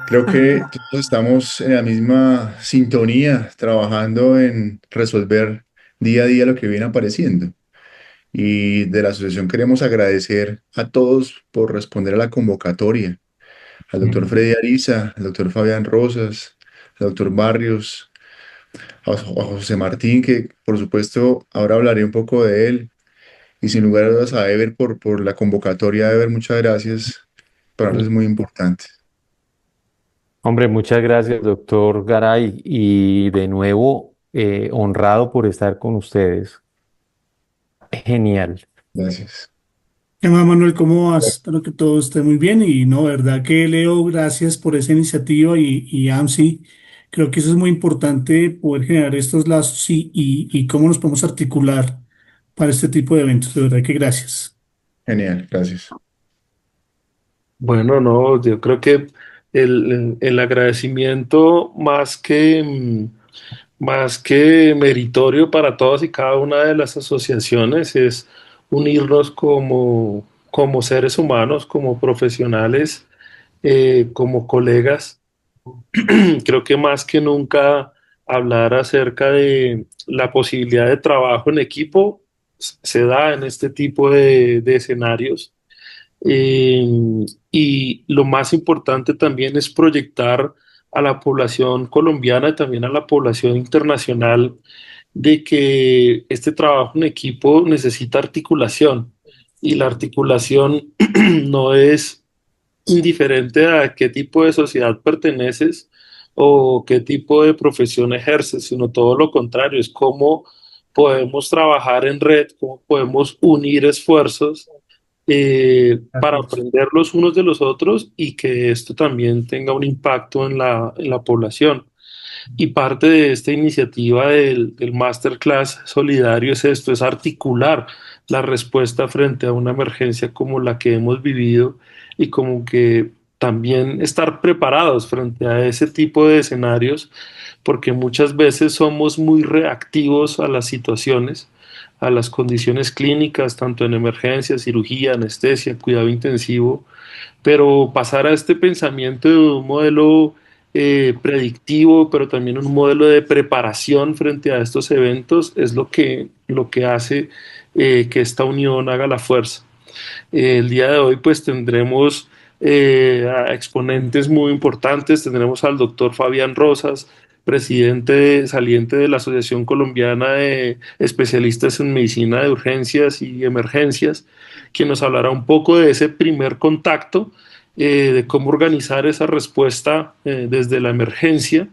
Creo que todos estamos en la misma sintonía, trabajando en resolver día a día lo que viene apareciendo. Y de la asociación queremos agradecer a todos por responder a la convocatoria, al doctor Freddy Ariza, al doctor Fabián Rosas, al doctor Barrios, a José Martín, que por supuesto ahora hablaré un poco de él, y sin lugar a dudas a Ever por la convocatoria. Ever, muchas gracias, para nosotros es muy importante. Hombre, muchas gracias, doctor Garay, y de nuevo honrado por estar con ustedes. Genial. Gracias. ¿Qué más, Manuel? ¿Cómo vas? Espero que todo esté muy bien y no, verdad que Leo, gracias por esa iniciativa y AMSI. Creo que eso es muy importante, poder generar estos lazos y cómo nos podemos articular para este tipo de eventos. De verdad que gracias. Genial, gracias. Bueno, no, yo creo que el agradecimiento más que meritorio para todas y cada una de las asociaciones es unirnos como seres humanos, como profesionales, como colegas. Creo que más que nunca hablar acerca de la posibilidad de trabajo en equipo se da en este tipo de escenarios. Y lo más importante también es proyectar a la población colombiana y también a la población internacional de que este trabajo en equipo necesita articulación y la articulación no es indiferente a qué tipo de sociedad perteneces o qué tipo de profesión ejerces, sino todo lo contrario, es cómo podemos trabajar en red, cómo podemos unir esfuerzos para aprender los unos de los otros y que esto también tenga un impacto en la población. Y parte de esta iniciativa del Masterclass Solidario es esto, es articular la respuesta frente a una emergencia como la que hemos vivido y como que también estar preparados frente a ese tipo de escenarios, porque muchas veces somos muy reactivos a las situaciones, a las condiciones clínicas, tanto en emergencia, cirugía, anestesia, cuidado intensivo, pero pasar a este pensamiento de un modelo predictivo, pero también un modelo de preparación frente a estos eventos es lo que hace que esta unión haga la fuerza. El día de hoy pues tendremos a exponentes muy importantes, tendremos al doctor Fabián Rosas, saliente de la Asociación Colombiana de Especialistas en Medicina de Urgencias y Emergencias, quien nos hablará un poco de ese primer contacto, de cómo organizar esa respuesta desde la emergencia.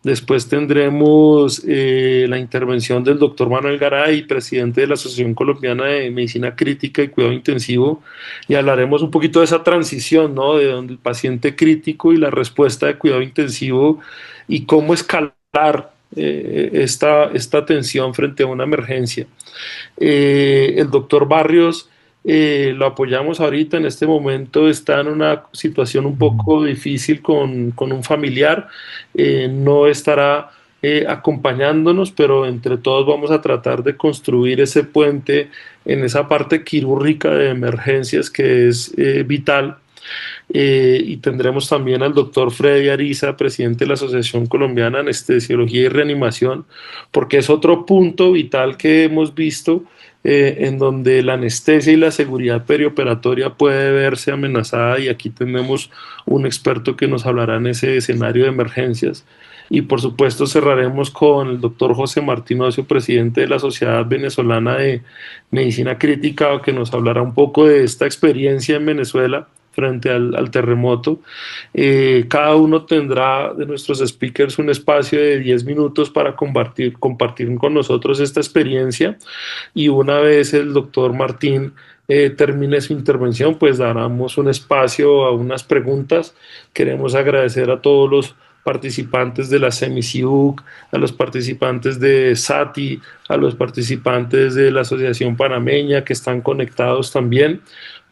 Después tendremos la intervención del doctor Manuel Garay, presidente de la Asociación Colombiana de Medicina Crítica y Cuidado Intensivo, y hablaremos un poquito de esa transición, ¿no? De donde el paciente crítico y la respuesta de cuidado intensivo y cómo escalar esta atención frente a una emergencia. El doctor Barrios lo apoyamos ahorita, en este momento está en una situación un poco difícil con un familiar, no estará acompañándonos, pero entre todos vamos a tratar de construir ese puente en esa parte quirúrgica de emergencias que es vital. Y tendremos también al doctor Freddy Ariza, presidente de la Asociación Colombiana de Anestesiología y Reanimación, porque es otro punto vital que hemos visto en donde la anestesia y la seguridad perioperatoria puede verse amenazada y aquí tenemos un experto que nos hablará en ese escenario de emergencias. Y por supuesto cerraremos con el doctor José Martín Ocio, presidente de la Sociedad Venezolana de Medicina Crítica, que nos hablará un poco de esta experiencia en Venezuela frente al terremoto. Cada uno tendrá de nuestros speakers un espacio de 10 minutos para compartir con nosotros esta experiencia y una vez el doctor Martín termine su intervención, pues daremos un espacio a unas preguntas. Queremos agradecer a todos los participantes de la SEMICIUC, a los participantes de SATI, a los participantes de la Asociación Panameña que están conectados también,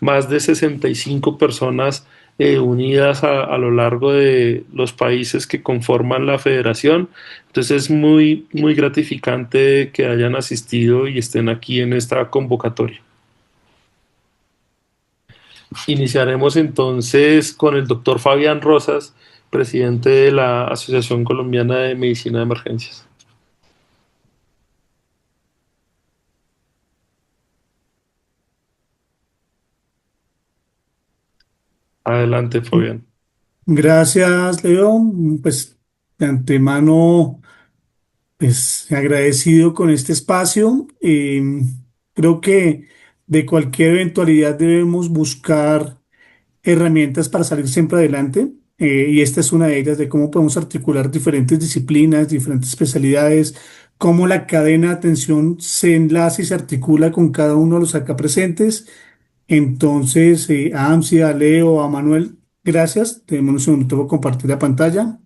más de 65 personas unidas a lo largo de los países que conforman la federación. Entonces es muy, muy gratificante que hayan asistido y estén aquí en esta convocatoria. Iniciaremos entonces con el doctor Fabián Rosas, presidente de la Asociación Colombiana de Medicina de Emergencias. Adelante, Fabián. Gracias, Leo. Pues de antemano, pues agradecido con este espacio. Creo que de cualquier eventualidad debemos buscar herramientas para salir siempre adelante. Y esta es una de ellas, de cómo podemos articular diferentes disciplinas, diferentes especialidades, cómo la cadena de atención se enlaza y se articula con cada uno de los acá presentes. Entonces, a AMSI, a Leo, a Manuel, gracias. Tenemos un segundo, voy a compartir la pantalla.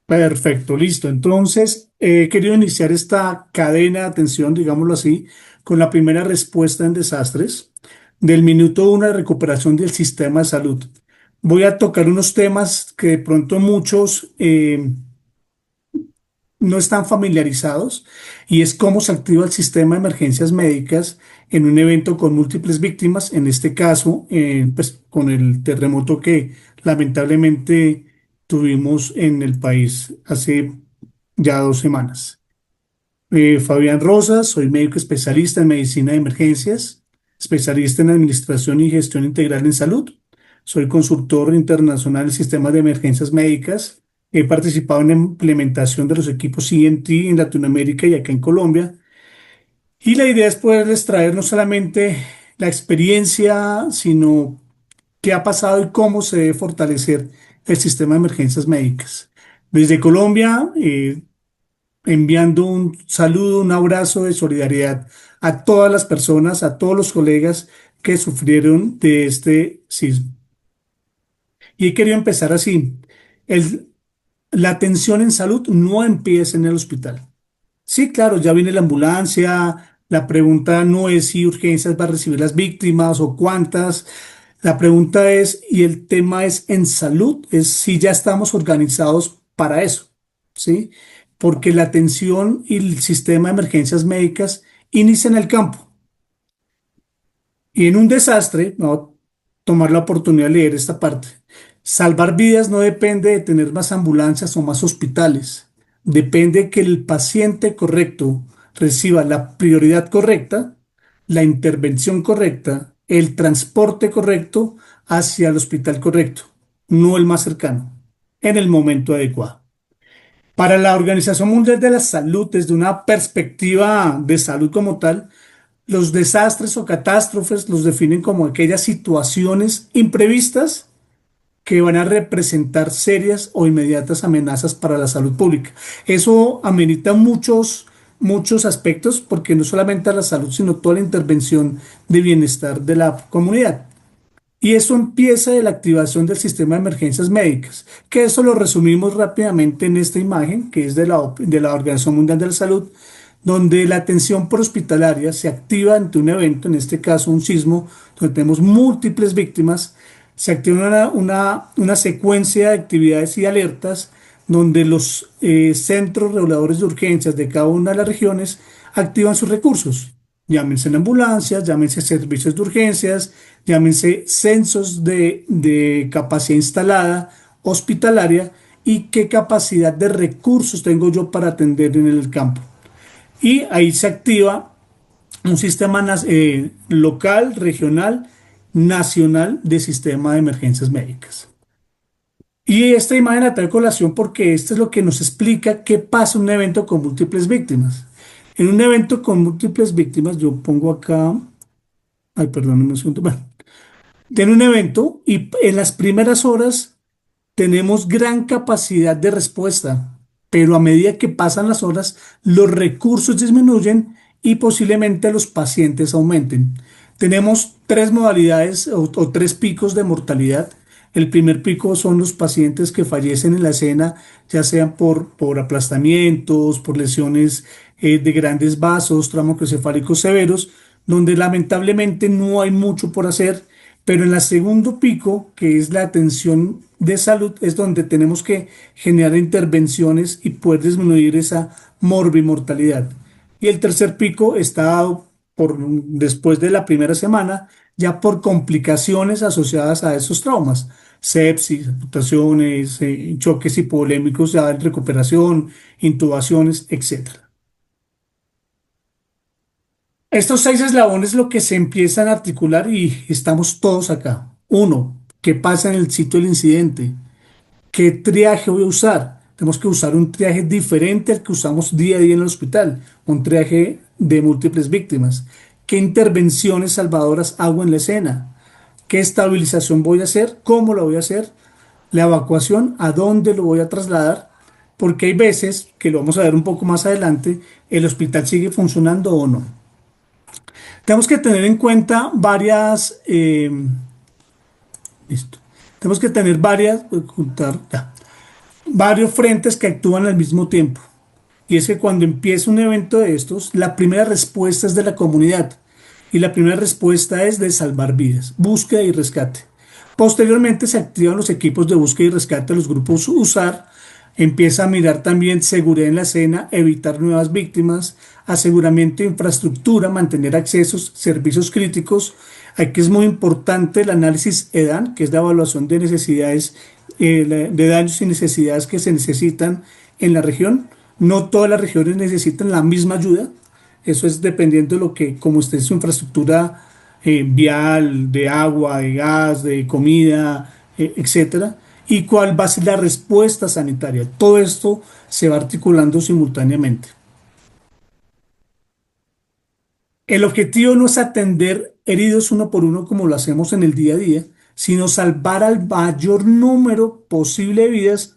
Perfecto, listo. Entonces, he querido iniciar esta cadena de atención, digámoslo así, con la primera respuesta en desastres, del minuto uno de recuperación del sistema de salud. Voy a tocar unos temas que de pronto muchos no están familiarizados, y es cómo se activa el sistema de emergencias médicas en un evento con múltiples víctimas, en este caso, pues, con el terremoto que lamentablemente tuvimos en el país hace ya 2 semanas. Fabián Rosas, soy médico especialista en medicina de emergencias, especialista en administración y gestión integral en salud. Soy consultor internacional en sistemas de emergencias médicas. He participado en la implementación de los equipos CNT en Latinoamérica y acá en Colombia. Y la idea es poderles traer no solamente la experiencia, sino qué ha pasado y cómo se debe fortalecer el sistema de emergencias médicas. Desde Colombia, enviando un saludo, un abrazo de solidaridad a todas las personas, a todos los colegas que sufrieron de este sismo. Y he querido empezar así. El- la atención en salud no empieza en el hospital. Sí, claro, ya viene la ambulancia. La pregunta no es si urgencias va a recibir las víctimas o cuántas. La pregunta es, y el tema es en salud, es si ya estamos organizados para eso, ¿sí? Porque la atención y el sistema de emergencias médicas inicia en el campo. Y en un desastre, no tomar la oportunidad de leer esta parte. Salvar vidas no depende de tener más ambulancias o más hospitales. Depende que el paciente correcto reciba la prioridad correcta, la intervención correcta, el transporte correcto hacia el hospital correcto, no el más cercano, en el momento adecuado. Para la Organización Mundial de la Salud, desde una perspectiva de salud como tal, los desastres o catástrofes los definen como aquellas situaciones imprevistas que van a representar serias o inmediatas amenazas para la salud pública. Eso amerita muchos aspectos, porque no solamente a la salud, sino toda la intervención de bienestar de la comunidad. Y eso empieza de la activación del sistema de emergencias médicas, que eso lo resumimos rápidamente en esta imagen, que es de la Organización Mundial de la Salud, donde la atención hospitalaria se activa ante un evento, en este caso un sismo, donde tenemos múltiples víctimas. Se activa una secuencia de actividades y alertas donde los centros reguladores de urgencias de cada una de las regiones activan sus recursos. Llámense en ambulancias, llámense servicios de urgencias, llámense censos de capacidad instalada hospitalaria, y qué capacidad de recursos tengo yo para atender en el campo. Y ahí se activa un sistema local, regional, nacional de sistema de emergencias médicas. Y esta imagen la traigo a colación porque esto es lo que nos explica qué pasa en un evento con múltiples víctimas. En un evento con múltiples víctimas, yo pongo acá, ay, perdón, un segundo, bueno, en un evento y en las primeras horas tenemos gran capacidad de respuesta, pero a medida que pasan las horas, los recursos disminuyen y posiblemente los pacientes aumenten. Tenemos tres modalidades o tres picos de mortalidad. El primer pico son los pacientes que fallecen en la escena, ya sean por aplastamientos, por lesiones de grandes vasos, traumocrocefálicos severos, donde lamentablemente no hay mucho por hacer. Pero en el segundo pico, que es la atención de salud, es donde tenemos que generar intervenciones y poder disminuir esa morbimortalidad. Y el tercer pico está dado después de la primera semana, ya por complicaciones asociadas a esos traumas. sepsis, amputaciones, choques hipovolémicos ya en recuperación, intubaciones, etcétera. Estos 6 eslabones lo que se empiezan a articular y estamos todos acá. Uno, ¿qué pasa en el sitio del incidente? ¿Qué triaje voy a usar? Tenemos que usar un triaje diferente al que usamos día a día en el hospital, un triaje de múltiples víctimas. ¿Qué intervenciones salvadoras hago en la escena? ¿Qué estabilización voy a hacer? ¿Cómo la voy a hacer? La evacuación, ¿a dónde lo voy a trasladar? Porque hay veces, que lo vamos a ver un poco más adelante, el hospital sigue funcionando o no. Tenemos que tener en cuenta varias, listo. Tenemos que tener varias, voy a ocultar, ya, varios frentes que actúan al mismo tiempo. Y es que cuando empieza un evento de estos, la primera respuesta es de la comunidad. Y la primera respuesta es de salvar vidas, búsqueda y rescate. Posteriormente se activan los equipos de búsqueda y rescate, los grupos USAR. Empieza a mirar también seguridad en la escena, evitar nuevas víctimas, aseguramiento de infraestructura, mantener accesos, servicios críticos. Aquí es muy importante el análisis EDAN, que es la evaluación de necesidades, de daños y necesidades que se necesitan en la región. No todas las regiones necesitan la misma ayuda. Eso es dependiendo de lo que, como esté su infraestructura vial, de agua, de gas, de comida, etcétera, y cuál va a ser la respuesta sanitaria. Todo esto se va articulando simultáneamente. El objetivo no es atender heridos uno por uno como lo hacemos en el día a día, sino salvar al mayor número posible de vidas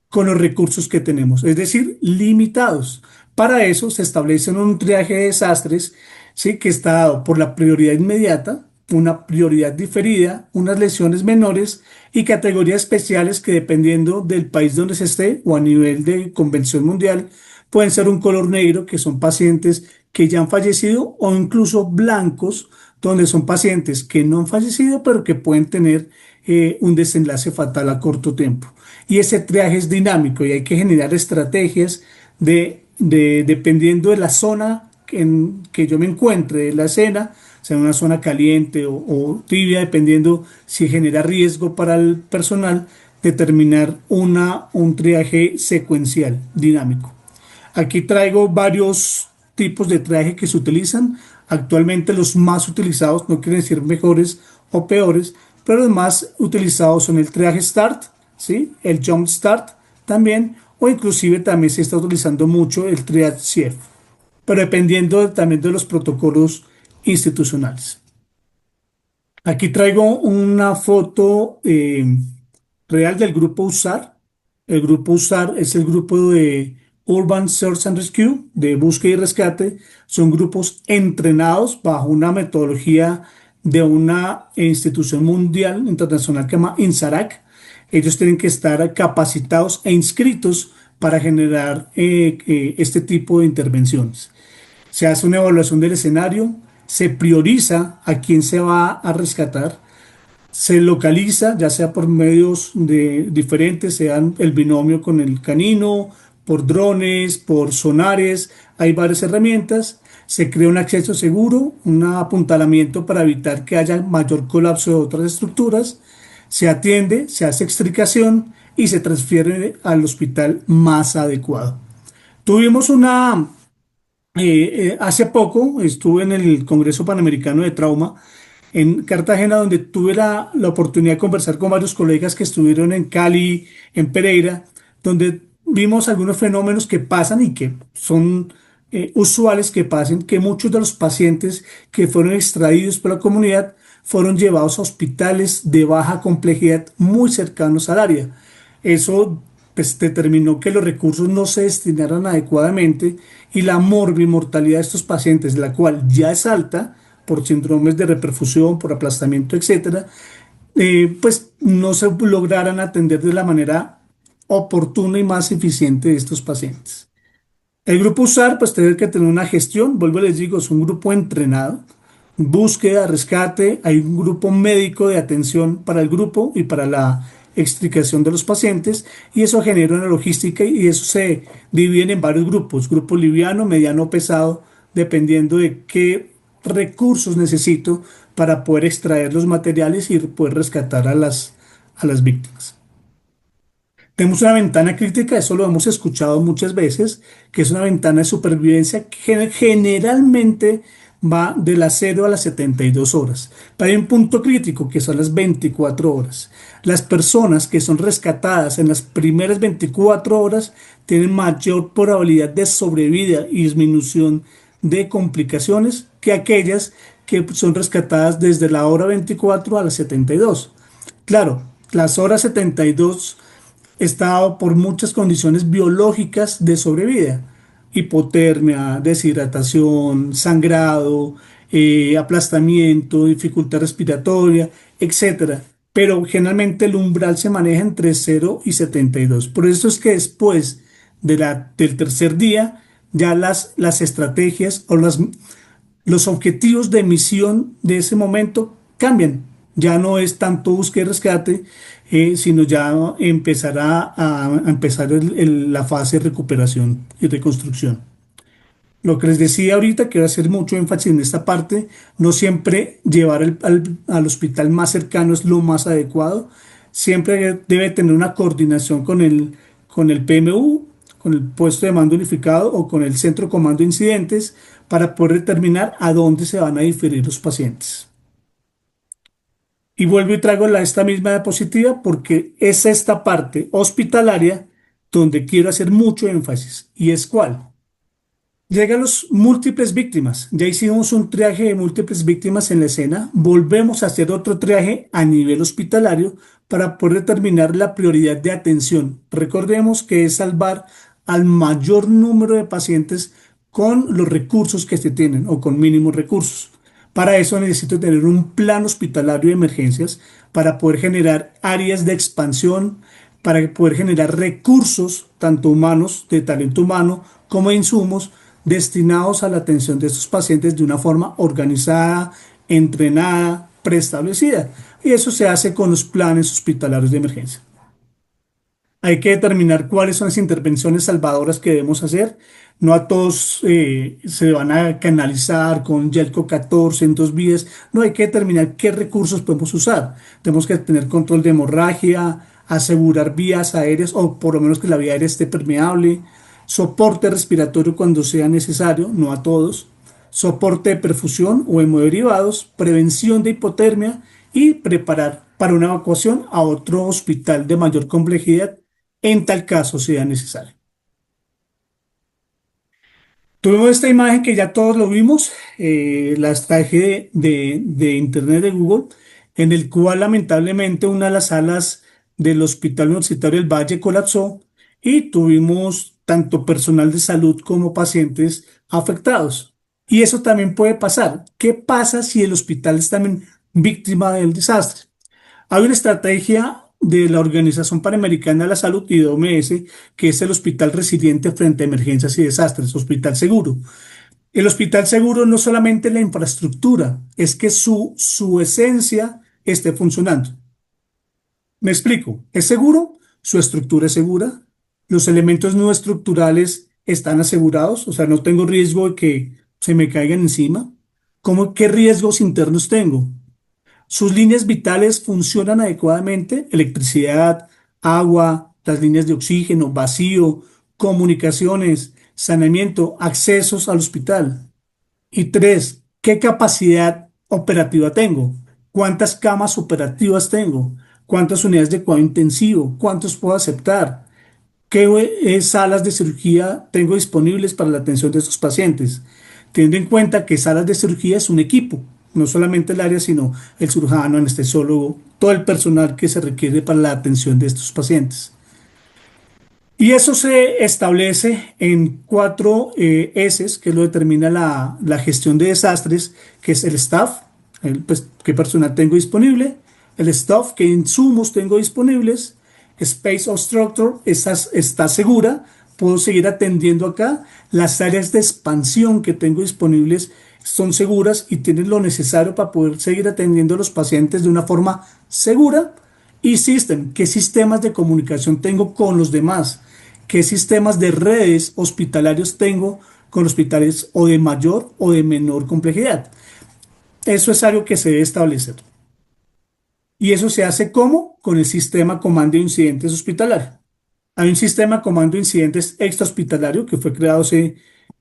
con los recursos que tenemos, es decir, limitados. Para eso se establece un triaje de desastres, ¿sí? Que está dado por la prioridad inmediata, una prioridad diferida, unas lesiones menores y categorías especiales que dependiendo del país donde se esté o a nivel de convención mundial, pueden ser un color negro, que son pacientes que ya han fallecido, o incluso blancos, donde son pacientes que no han fallecido, pero que pueden tener un desenlace fatal a corto tiempo. Y ese triaje es dinámico y hay que generar estrategias dependiendo de la zona en que yo me encuentre, de la escena, sea una zona caliente o tibia, dependiendo si genera riesgo para el personal, determinar un triaje secuencial dinámico. Aquí traigo varios tipos de traje que se utilizan. Actualmente los más utilizados, no quieren decir mejores o peores, pero los más utilizados son el traje Start, ¿sí? El Jump Start también, o inclusive también se está utilizando mucho el triage CIEF, pero dependiendo también de los protocolos institucionales. Aquí traigo una foto real del grupo USAR. El grupo USAR es el grupo de Urban Search and Rescue, de búsqueda y rescate. Son grupos entrenados bajo una metodología de una institución mundial internacional que se llama INSARAC. Ellos tienen que estar capacitados e inscritos para generar este tipo de intervenciones. Se hace una evaluación del escenario, se prioriza a quién se va a rescatar, se localiza, ya sea por medios diferentes, sean el binomio con el canino, por drones, por sonares, hay varias herramientas. Se crea un acceso seguro, un apuntalamiento para evitar que haya mayor colapso de otras estructuras. Se atiende, se hace extricación y se transfiere al hospital más adecuado. Tuvimos hace poco estuve en el Congreso Panamericano de Trauma en Cartagena, donde tuve la oportunidad de conversar con varios colegas que estuvieron en Cali, en Pereira, donde vimos algunos fenómenos que pasan y que son usuales que pasen, que muchos de los pacientes que fueron extraídos por la comunidad fueron llevados a hospitales de baja complejidad muy cercanos al área. Eso pues, determinó que los recursos no se destinaran adecuadamente y la mortalidad de estos pacientes, la cual ya es alta por síndromes de reperfusión, por aplastamiento, etcétera, pues no se lograran atender de la manera oportuna y más eficiente de estos pacientes. El grupo USAR, pues tiene que tener una gestión, vuelvo y les digo, es un grupo entrenado, búsqueda, rescate, hay un grupo médico de atención para el grupo y para la extricación de los pacientes, y eso genera una logística y eso se divide en varios grupos, grupo liviano, mediano, pesado, dependiendo de qué recursos necesito para poder extraer los materiales y poder rescatar a las víctimas. Tenemos una ventana crítica, eso lo hemos escuchado muchas veces, que es una ventana de supervivencia que generalmente va de las 0 a las 72 horas. Pero hay un punto crítico que son las 24 horas. Las personas que son rescatadas en las primeras 24 horas tienen mayor probabilidad de sobrevida y disminución de complicaciones que aquellas que son rescatadas desde la hora 24 a las 72. Claro, las horas 72 está por muchas condiciones biológicas de sobrevida: hipotermia, deshidratación, sangrado, aplastamiento, dificultad respiratoria, etcétera. Pero generalmente el umbral se maneja entre 0 y 72. Por eso es que después del tercer día, ya las estrategias o los objetivos de misión de ese momento cambian. Ya no es tanto búsqueda y rescate, sino ya empezará a empezar la fase de recuperación y reconstrucción. Lo que les decía ahorita, quiero hacer mucho énfasis en esta parte: no siempre llevar al hospital más cercano es lo más adecuado. Siempre debe tener una coordinación con el PMU, con el puesto de mando unificado o con el centro de comando de incidentes, para poder determinar a dónde se van a diferir los pacientes. Y vuelvo y traigo esta misma diapositiva porque es esta parte hospitalaria donde quiero hacer mucho énfasis. ¿Y es cuál? Llegan los múltiples víctimas. Ya hicimos un triaje de múltiples víctimas en la escena. Volvemos a hacer otro triaje a nivel hospitalario para poder determinar la prioridad de atención. Recordemos que es salvar al mayor número de pacientes con los recursos que se tienen o con mínimos recursos. Para eso necesito tener un plan hospitalario de emergencias para poder generar áreas de expansión, para poder generar recursos, tanto humanos, de talento humano, como de insumos, destinados a la atención de estos pacientes de una forma organizada, entrenada, preestablecida. Y eso se hace con los planes hospitalarios de emergencia. Hay que determinar cuáles son las intervenciones salvadoras que debemos hacer. No a todos se van a canalizar con Yelco 14 en 2 vías. No, hay que determinar qué recursos podemos usar. Tenemos que tener control de hemorragia, asegurar vías aéreas o por lo menos que la vía aérea esté permeable, soporte respiratorio cuando sea necesario, no a todos, soporte de perfusión o hemoderivados, prevención de hipotermia y preparar para una evacuación a otro hospital de mayor complejidad en tal caso sea necesario. Tuvimos esta imagen que ya todos lo vimos, la traje de internet de Google, en el cual lamentablemente una de las salas del Hospital Universitario del Valle colapsó y tuvimos tanto personal de salud como pacientes afectados. Y eso también puede pasar. ¿Qué pasa si el hospital es también víctima del desastre? Hay una estrategia de la Organización Panamericana de la Salud y de OMS, que es el hospital resiliente frente a emergencias y desastres, hospital seguro. El hospital seguro no solamente la infraestructura, es que su esencia esté funcionando. Me explico: es seguro, su estructura es segura, los elementos no estructurales están asegurados, o sea, no tengo riesgo de que se me caigan encima. ¿Qué riesgos internos tengo? Sus líneas vitales funcionan adecuadamente: electricidad, agua, las líneas de oxígeno, vacío, comunicaciones, saneamiento, accesos al hospital. Y tres, ¿qué capacidad operativa tengo? ¿Cuántas camas operativas tengo? ¿Cuántas unidades de cuidado intensivo? ¿Cuántos puedo aceptar? ¿Qué salas de cirugía tengo disponibles para la atención de estos pacientes? Teniendo en cuenta que salas de cirugía es un equipo, no solamente el área, sino el cirujano, anestesiólogo, todo el personal que se requiere para la atención de estos pacientes. Y eso se establece en 4 S, que lo determina la gestión de desastres, que es el staff, pues, qué personal tengo disponible; el staff, qué insumos tengo disponibles; space of structure, está segura, puedo seguir atendiendo acá; las áreas de expansión que tengo disponibles son seguras y tienen lo necesario para poder seguir atendiendo a los pacientes de una forma segura; y system, qué sistemas de comunicación tengo con los demás, qué sistemas de redes hospitalarios tengo con hospitales o de mayor o de menor complejidad. Eso es algo que se debe establecer. Y eso se hace ¿cómo? Con el sistema comando de incidentes hospitalario. Hay un sistema comando de incidentes extrahospitalario que fue creado hace,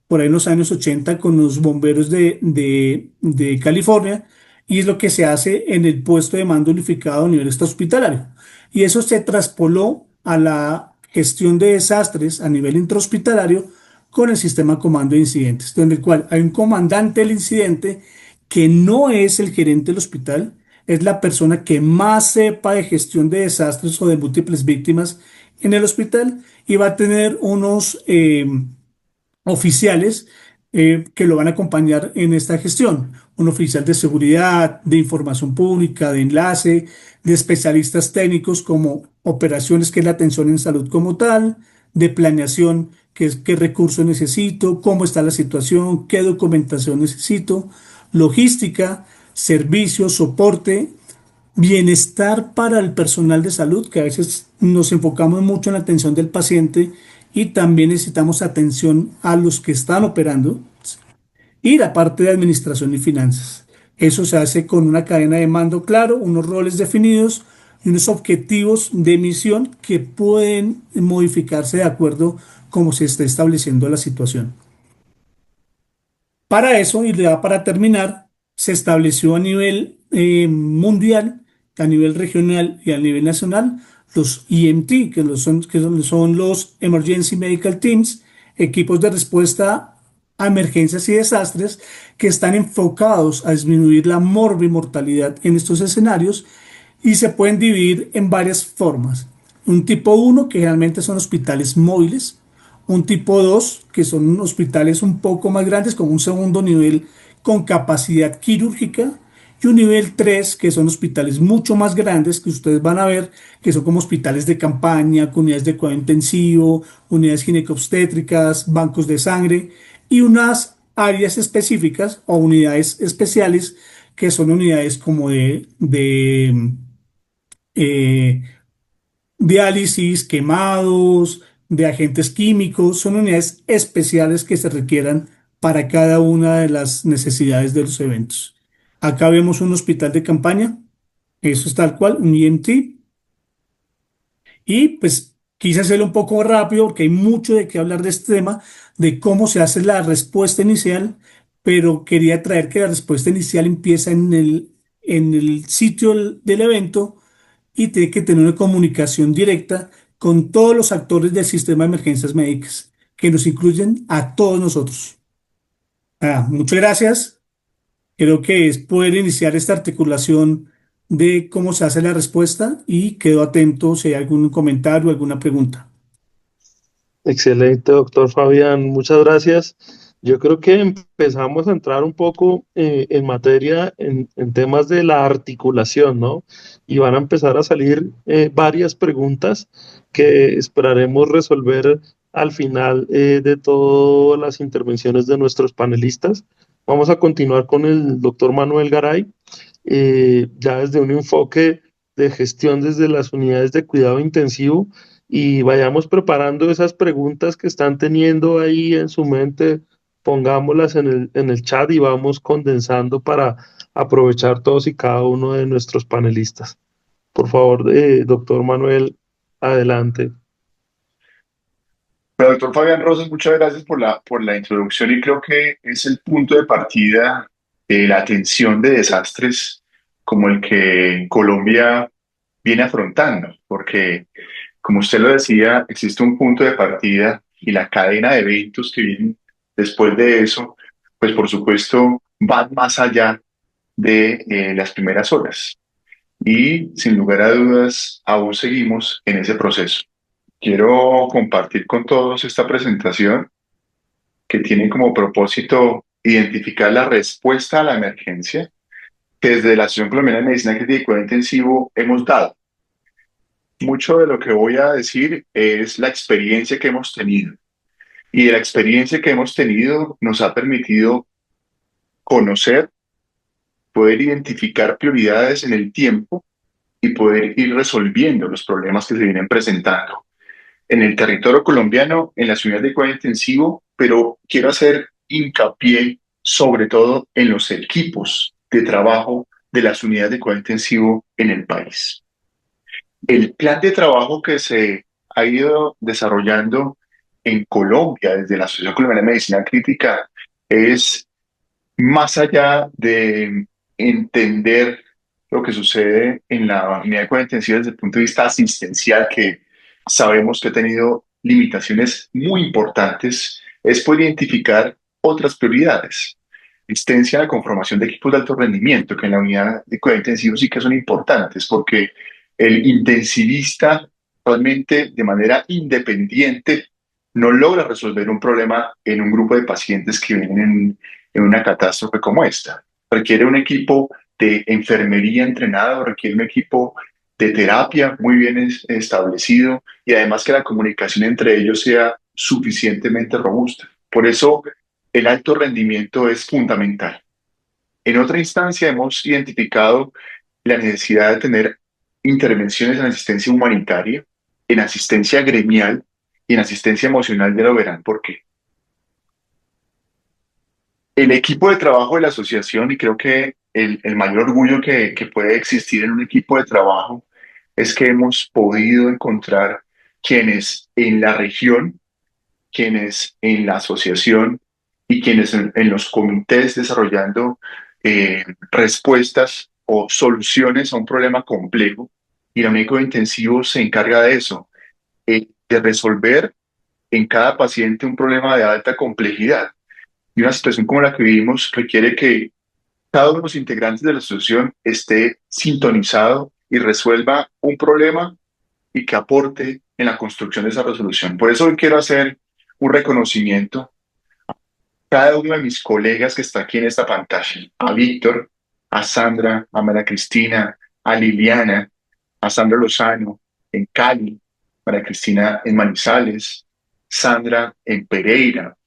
por ahí en los años 80 con los bomberos de California, y es lo que se hace en el puesto de mando unificado a nivel extrahospitalario. Y eso se traspoló a la gestión de desastres a nivel intrahospitalario con el sistema comando de incidentes, donde el cual hay un comandante del incidente que no es el gerente del hospital, es la persona que más sepa de gestión de desastres o de múltiples víctimas en el hospital, y va a tener unos oficiales que lo van a acompañar en esta gestión. Un oficial de seguridad, de información pública, de enlace, de especialistas técnicos como operaciones, que es la atención en salud como tal, de planeación, que es qué recursos necesito, cómo está la situación, qué documentación necesito, logística, servicio, soporte, bienestar para el personal de salud, que a veces nos enfocamos mucho en la atención del paciente y también necesitamos atención a los que están operando, y la parte de administración y finanzas. Eso se hace con una cadena de mando claro, unos roles definidos y unos objetivos de misión que pueden modificarse de acuerdo como se esté estableciendo la situación. Para eso, y ya para terminar, se estableció a nivel mundial, a nivel regional y a nivel nacional, los EMT, que son los Emergency Medical Teams, equipos de respuesta a emergencias y desastres, que están enfocados a disminuir la morbimortalidad en estos escenarios, y se pueden dividir en varias formas. Un tipo uno, que generalmente son hospitales móviles; un tipo 2, que son hospitales un poco más grandes, con un segundo nivel con capacidad quirúrgica; y un nivel 3, que son hospitales mucho más grandes, que ustedes van a ver, que son como hospitales de campaña, con unidades de cuidado intensivo, unidades ginecobstétricas, bancos de sangre, y unas áreas específicas o unidades especiales, que son unidades como de eh, diálisis, quemados, de agentes químicos. Son unidades especiales que se requieran para cada una de las necesidades de los eventos. Acá vemos un hospital de campaña, eso es tal cual, un EMT, y pues quise hacerlo un poco rápido porque hay mucho de qué hablar de este tema, de cómo se hace la respuesta inicial, pero quería traer que la respuesta inicial empieza en el sitio del evento, y tiene que tener una comunicación directa con todos los actores del sistema de emergencias médicas, que nos incluyen a todos nosotros. Muchas gracias. Creo que es poder iniciar esta articulación de cómo se hace la respuesta, y quedo atento si hay algún comentario o alguna pregunta. Excelente, doctor Fabián, muchas gracias. Yo creo que empezamos a entrar un poco en materia en temas de la articulación, ¿no? Y van a empezar a salir varias preguntas que esperaremos resolver al final de todas las intervenciones de nuestros panelistas. Vamos a continuar con el doctor Manuel Garay, ya desde un enfoque de gestión desde las unidades de cuidado intensivo, y vayamos preparando esas preguntas que están teniendo ahí en su mente, pongámoslas en el chat y vamos condensando para aprovechar todos y cada uno de nuestros panelistas. Por favor, doctor Manuel, adelante. Pero, doctor Fabián Rosas, muchas gracias por la introducción, y creo que es el punto de partida de la atención de desastres como el que Colombia viene afrontando, porque, como usted lo decía, existe un punto de partida, y la cadena de eventos que vienen después de eso, pues por supuesto van más allá de las primeras horas, y sin lugar a dudas aún seguimos en ese proceso. Quiero compartir con todos esta presentación, que tiene como propósito identificar la respuesta a la emergencia que desde la Asociación Colombiana de Medicina Crítica y Cuidado Intensivo hemos dado. Mucho de lo que voy a decir es la experiencia que hemos tenido, y de la experiencia que hemos tenido nos ha permitido conocer, poder identificar prioridades en el tiempo y poder ir resolviendo los problemas que se vienen presentando en el territorio colombiano, en las unidades de cuidado intensivo, pero quiero hacer hincapié sobre todo en los equipos de trabajo de las unidades de cuidado intensivo en el país. El plan de trabajo que se ha ido desarrollando en Colombia desde la Asociación Colombiana de Medicina Crítica es más allá de entender lo que sucede en la unidad de cuidado intensivo desde el punto de vista asistencial, que sabemos que ha tenido limitaciones muy importantes, es poder identificar otras prioridades. Asistencia a la conformación de equipos de alto rendimiento, que en la unidad de cuidado intensivo sí que son importantes, porque el intensivista realmente de manera independiente no logra resolver un problema en un grupo de pacientes que vienen en una catástrofe como esta. Requiere un equipo de enfermería entrenado, requiere un equipo de terapia muy bien establecido y además que la comunicación entre ellos sea suficientemente robusta. Por eso el alto rendimiento es fundamental. En otra instancia hemos identificado la necesidad de tener intervenciones en asistencia humanitaria, en asistencia gremial y en asistencia emocional. Ya lo verán por qué. El equipo de trabajo de la asociación, y creo que el mayor orgullo que puede existir en un equipo de trabajo, es que hemos podido encontrar quienes en la región, quienes en la asociación y quienes en los comités desarrollando respuestas o soluciones a un problema complejo. Y el médico intensivo se encarga de eso, de resolver en cada paciente un problema de alta complejidad. Y una situación como la que vivimos requiere que cada uno de los integrantes de la asociación esté sintonizado y resuelva un problema y que aporte en la construcción de esa resolución. Por eso hoy quiero hacer un reconocimiento a cada uno de mis colegas que está aquí en esta pantalla, a Víctor, a Sandra, a María Cristina, a Liliana, a Sandra Lozano en Cali, María Cristina en Manizales, Sandra en Pereira,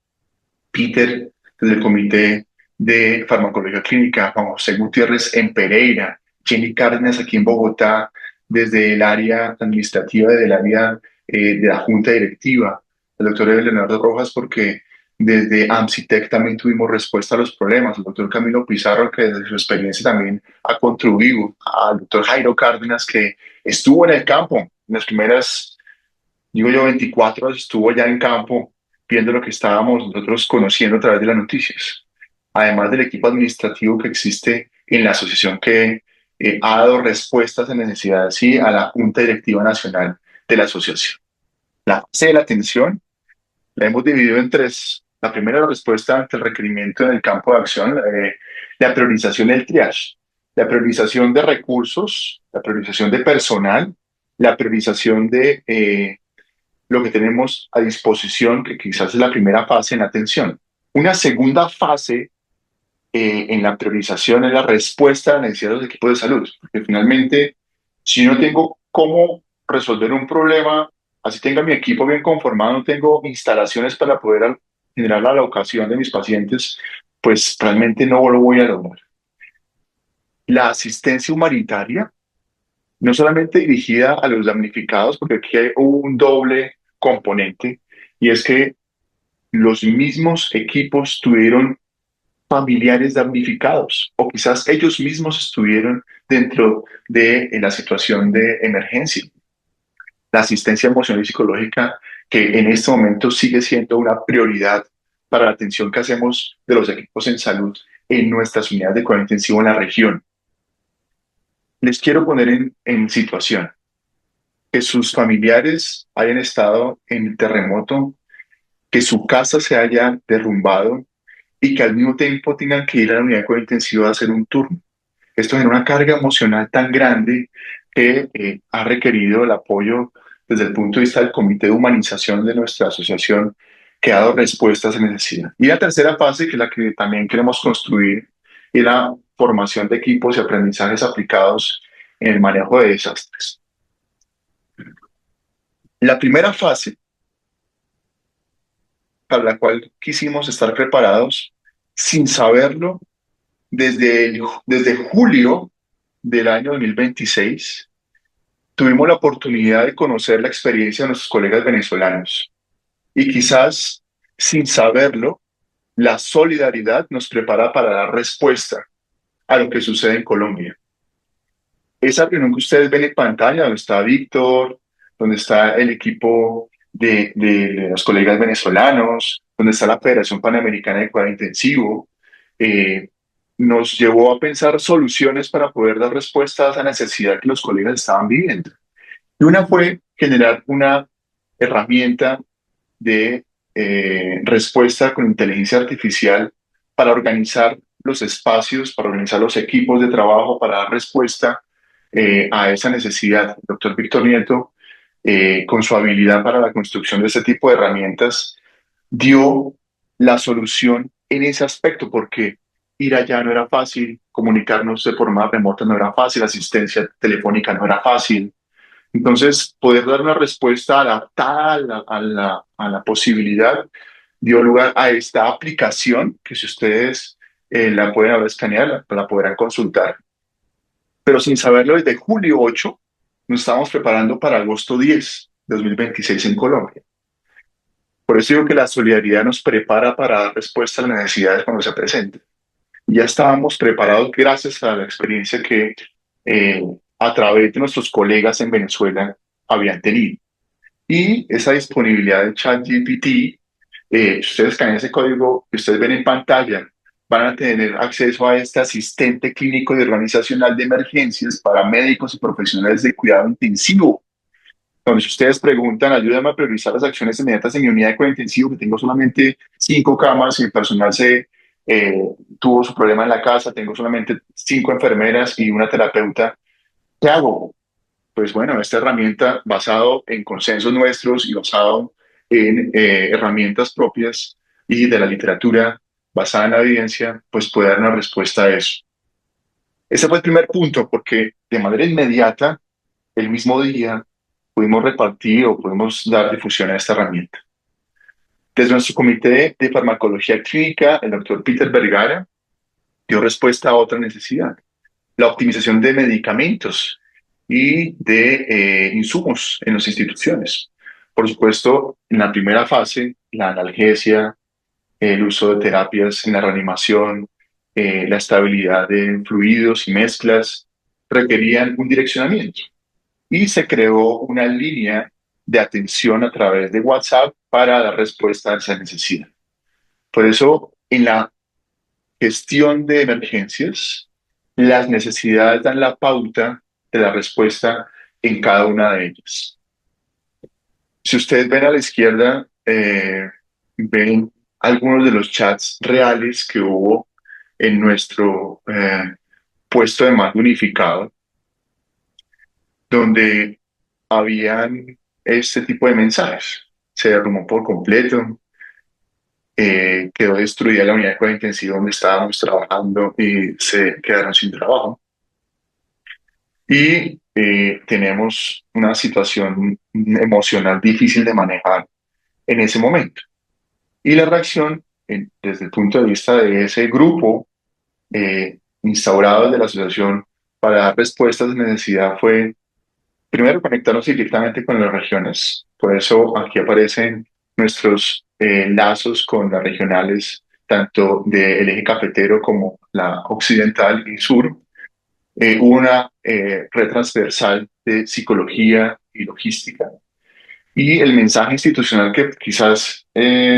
Peter desde el Comité de Farmacología Clínica, Juan José Gutiérrez en Pereira, Jenny Cárdenas aquí en Bogotá, desde el área administrativa, desde el área de la Junta Directiva, el doctor Leonardo Rojas, porque desde AMSITEC también tuvimos respuesta a los problemas, el doctor Camilo Pizarro, que desde su experiencia también ha contribuido, al doctor Jairo Cárdenas, que estuvo en el campo, en las primeras, digo yo, 24 horas estuvo ya en campo, viendo lo que estábamos nosotros conociendo a través de las noticias. Además del equipo administrativo que existe en la asociación que ha dado respuestas a necesidades, sí, a la Junta Directiva Nacional de la asociación. La fase de la atención la hemos dividido en tres. La primera, la respuesta ante el requerimiento en el campo de acción, la priorización del triage, la priorización de recursos, la priorización de personal, la priorización de lo que tenemos a disposición, que quizás es la primera fase en la atención. Una segunda fase en la priorización es la respuesta a las necesidades de los equipos de salud, porque finalmente, si no tengo cómo resolver un problema, así tenga mi equipo bien conformado, no tengo instalaciones para poder generar la alocación de mis pacientes, pues realmente no lo voy a lograr. La asistencia humanitaria, no solamente dirigida a los damnificados, porque aquí hay un doble componente, y es que los mismos equipos tuvieron familiares damnificados o quizás ellos mismos estuvieron dentro de la situación de emergencia. La asistencia emocional y psicológica, que en este momento sigue siendo una prioridad para la atención que hacemos de los equipos en salud en nuestras unidades de cuidado intensivo en la región. Les quiero poner en situación que sus familiares hayan estado en el terremoto, que su casa se haya derrumbado y que al mismo tiempo tengan que ir a la unidad de cuidado intensivo a hacer un turno. Esto es una carga emocional tan grande que ha requerido el apoyo desde el punto de vista del Comité de Humanización de nuestra asociación, que ha dado respuestas a necesidad. Y la tercera fase, que es la que también queremos construir, es la formación de equipos y aprendizajes aplicados en el manejo de desastres. La primera fase, para la cual quisimos estar preparados, sin saberlo, desde julio del año 2026, tuvimos la oportunidad de conocer la experiencia de nuestros colegas venezolanos. Y quizás, sin saberlo, la solidaridad nos prepara para dar respuesta a lo que sucede en Colombia. Esa reunión que ustedes ven en pantalla, donde está Víctor, donde está el equipo de los colegas venezolanos, donde está la Federación Panamericana de Cuidado Intensivo, eh, nos llevó a pensar soluciones para poder dar respuesta a esa necesidad que los colegas estaban viviendo. Y una fue generar una herramienta de respuesta con inteligencia artificial para organizar los espacios, para organizar los equipos de trabajo, para dar respuesta a esa necesidad. El doctor Víctor Nieto, con su habilidad para la construcción de este tipo de herramientas, dio la solución en ese aspecto, porque ir allá no era fácil, comunicarnos de forma remota no era fácil, asistencia telefónica no era fácil. Entonces, poder dar una respuesta adaptada a la posibilidad dio lugar a esta aplicación que si ustedes la pueden ahora escanear, la podrán consultar. Pero sin saberlo, desde julio 8 nos estábamos preparando para agosto 10 de 2026 en Colombia. Por eso digo que la solidaridad nos prepara para dar respuesta a las necesidades cuando se presenten. Ya estábamos preparados gracias a la experiencia que a través de nuestros colegas en Venezuela habían tenido. Y esa disponibilidad de ChatGPT, si ustedes escanean ese código que ustedes ven en pantalla, van a tener acceso a este asistente clínico y organizacional de emergencias para médicos y profesionales de cuidado intensivo. Donde si ustedes preguntan, ayúdame a priorizar las acciones inmediatas en mi unidad de cuidado intensivo, que tengo solamente 5 camas y el personal tuvo su problema en la casa, tengo solamente 5 enfermeras y una terapeuta, ¿qué hago? Pues bueno, esta herramienta basado en consensos nuestros y basado en herramientas propias y de la literatura basada en la evidencia, pues puede dar una respuesta a eso. Ese fue el primer punto, porque de manera inmediata, el mismo día, pudimos repartir o pudimos dar difusión a esta herramienta. Desde nuestro comité de farmacología clínica, el doctor Peter Vergara dio respuesta a otra necesidad, la optimización de medicamentos y de insumos en las instituciones. Por supuesto, en la primera fase, la analgesia, el uso de terapias en la reanimación, la estabilidad de fluidos y mezclas requerían un direccionamiento. Y se creó una línea de atención a través de WhatsApp para dar respuesta a esa necesidad. Por eso, en la gestión de emergencias, las necesidades dan la pauta de la respuesta en cada una de ellas. Si ustedes ven a la izquierda, ven algunos de los chats reales que hubo en nuestro puesto de mando unificado, donde habían este tipo de mensajes. Se derrumbó por completo, quedó destruida la unidad de cuidado intensivo donde estábamos trabajando y se quedaron sin trabajo. Y tenemos una situación emocional difícil de manejar en ese momento. Y la reacción, desde el punto de vista de ese grupo instaurado desde la asociación para dar respuestas de necesidad, fue primero conectarnos directamente con las regiones. Por eso aquí aparecen nuestros lazos con las regionales, tanto del eje cafetero como la occidental y sur. Hubo una red transversal de psicología y logística. Y el mensaje institucional que quizás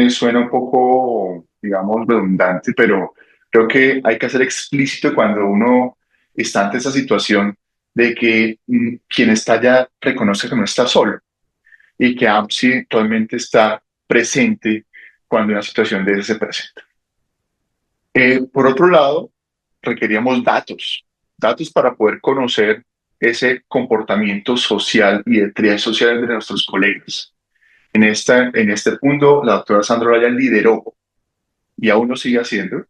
suena un poco, digamos, redundante, pero creo que hay que hacer explícito cuando uno está ante esa situación de que quien está allá reconoce que no está solo y que AMSI actualmente está presente cuando una situación de esa se presenta. Por otro lado, requeríamos datos para poder conocer ese comportamiento social y de triaje social de nuestros colegas. En este punto, la doctora Sandra Ryan lideró, y aún lo sigue haciendo,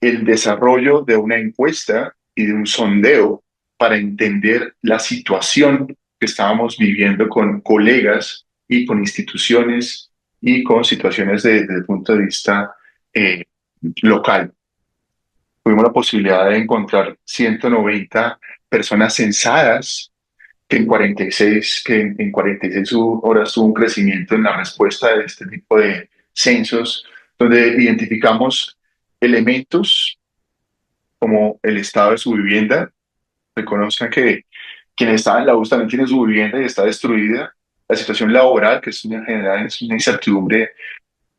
el desarrollo de una encuesta y de un sondeo para entender la situación que estábamos viviendo con colegas y con instituciones y con situaciones desde el punto de vista local. Tuvimos la posibilidad de encontrar 190 personas censadas que en 46 horas hubo un crecimiento en la respuesta de este tipo de censos, donde identificamos elementos como el estado de su vivienda, reconozcan que quien está en la U también tiene su vivienda y está destruida, la situación laboral, que es en general es una incertidumbre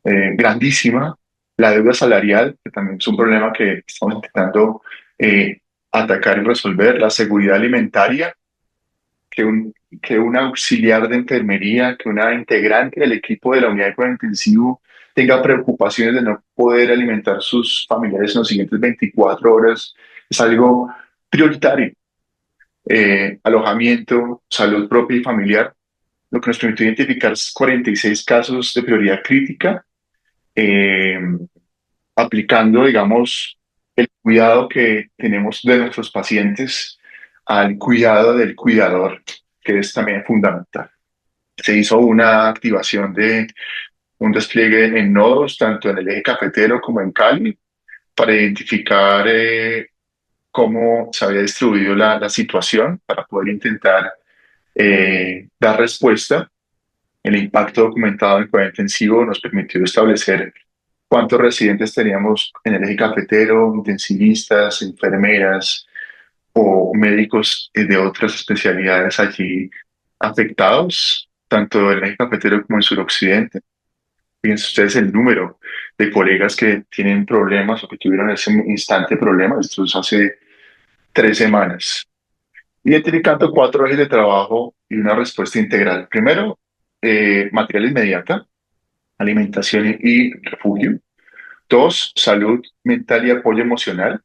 grandísima, la deuda salarial, que también es un problema que estamos intentando eh, atacar y resolver, la seguridad alimentaria, que que un auxiliar de enfermería, que una integrante del equipo de la unidad de cuidado intensivo tenga preocupaciones de no poder alimentar sus familiares en los siguientes 24 horas, es algo prioritario. Alojamiento, salud propia y familiar, lo que nos permitió identificar 46 casos de prioridad crítica, eh, aplicando, digamos, el cuidado que tenemos de nuestros pacientes al cuidado del cuidador, que es también fundamental. Se hizo una activación de un despliegue en nodos, tanto en el eje cafetero como en Cali, para identificar cómo se había distribuido la situación, para poder intentar dar respuesta. El impacto documentado en cuidado intensivo nos permitió establecer cuántos residentes teníamos en el eje cafetero, intensivistas, enfermeras o médicos de otras especialidades allí afectados, tanto en el eje cafetero como en suroccidente. Fíjense ustedes el número de colegas que tienen problemas o que tuvieron en ese instante problemas. Esto es hace 3 semanas. Identificando 4 ejes de trabajo y una respuesta integral. Primero, material inmediata, alimentación y refugio. 2, salud mental y apoyo emocional,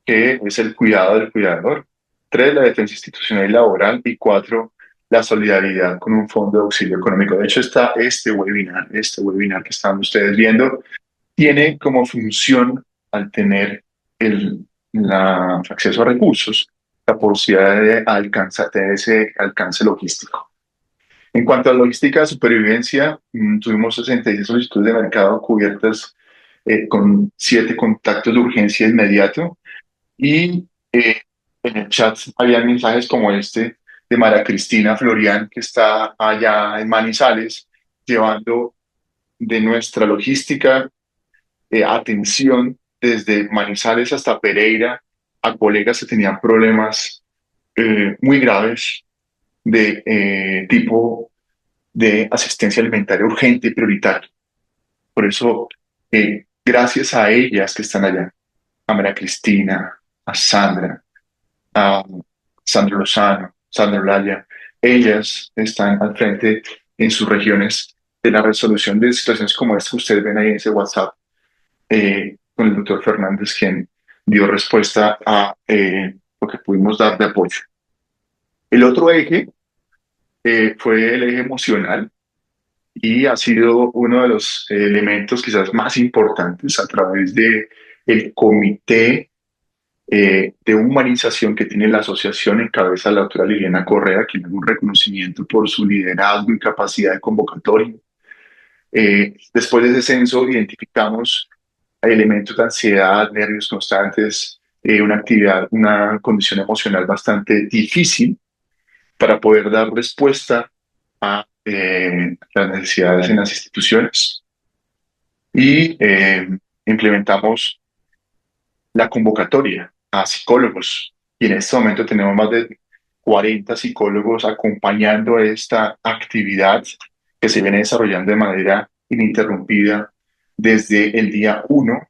que es el cuidado del cuidador. 3, la defensa institucional y laboral. Y 4, la solidaridad con un fondo de auxilio económico. De hecho, está este webinar que están ustedes viendo, tiene como función, al tener acceso a recursos, la posibilidad de tener ese alcance logístico. En cuanto a logística de supervivencia, tuvimos 66 solicitudes de mercado cubiertas con 7 contactos de urgencia inmediato y en el chat había mensajes como este de María Cristina Florian, que está allá en Manizales, llevando de nuestra logística atención desde Manizales hasta Pereira a colegas que tenían problemas muy graves de tipo de asistencia alimentaria urgente y prioritaria. Por eso, gracias a ellas que están allá, a María Cristina, a Sandra, a Sandro Lozano, Sandro Laya, ellas están al frente en sus regiones de la resolución de situaciones como esta que ustedes ven ahí en ese WhatsApp, con el doctor Fernández, quien dio respuesta a lo que pudimos dar de apoyo. El otro eje fue el eje emocional y ha sido uno de los elementos quizás más importantes a través de el comité de humanización que tiene la asociación en cabeza de la doctora Liliana Correa, quien es un reconocimiento por su liderazgo y capacidad de convocatoria. Después de ese censo identificamos elementos de ansiedad, nervios constantes, una condición emocional bastante difícil para poder dar respuesta a las necesidades en las instituciones. Y implementamos la convocatoria a psicólogos. Y en este momento tenemos más de 40 psicólogos acompañando esta actividad que se viene desarrollando de manera ininterrumpida desde el día 1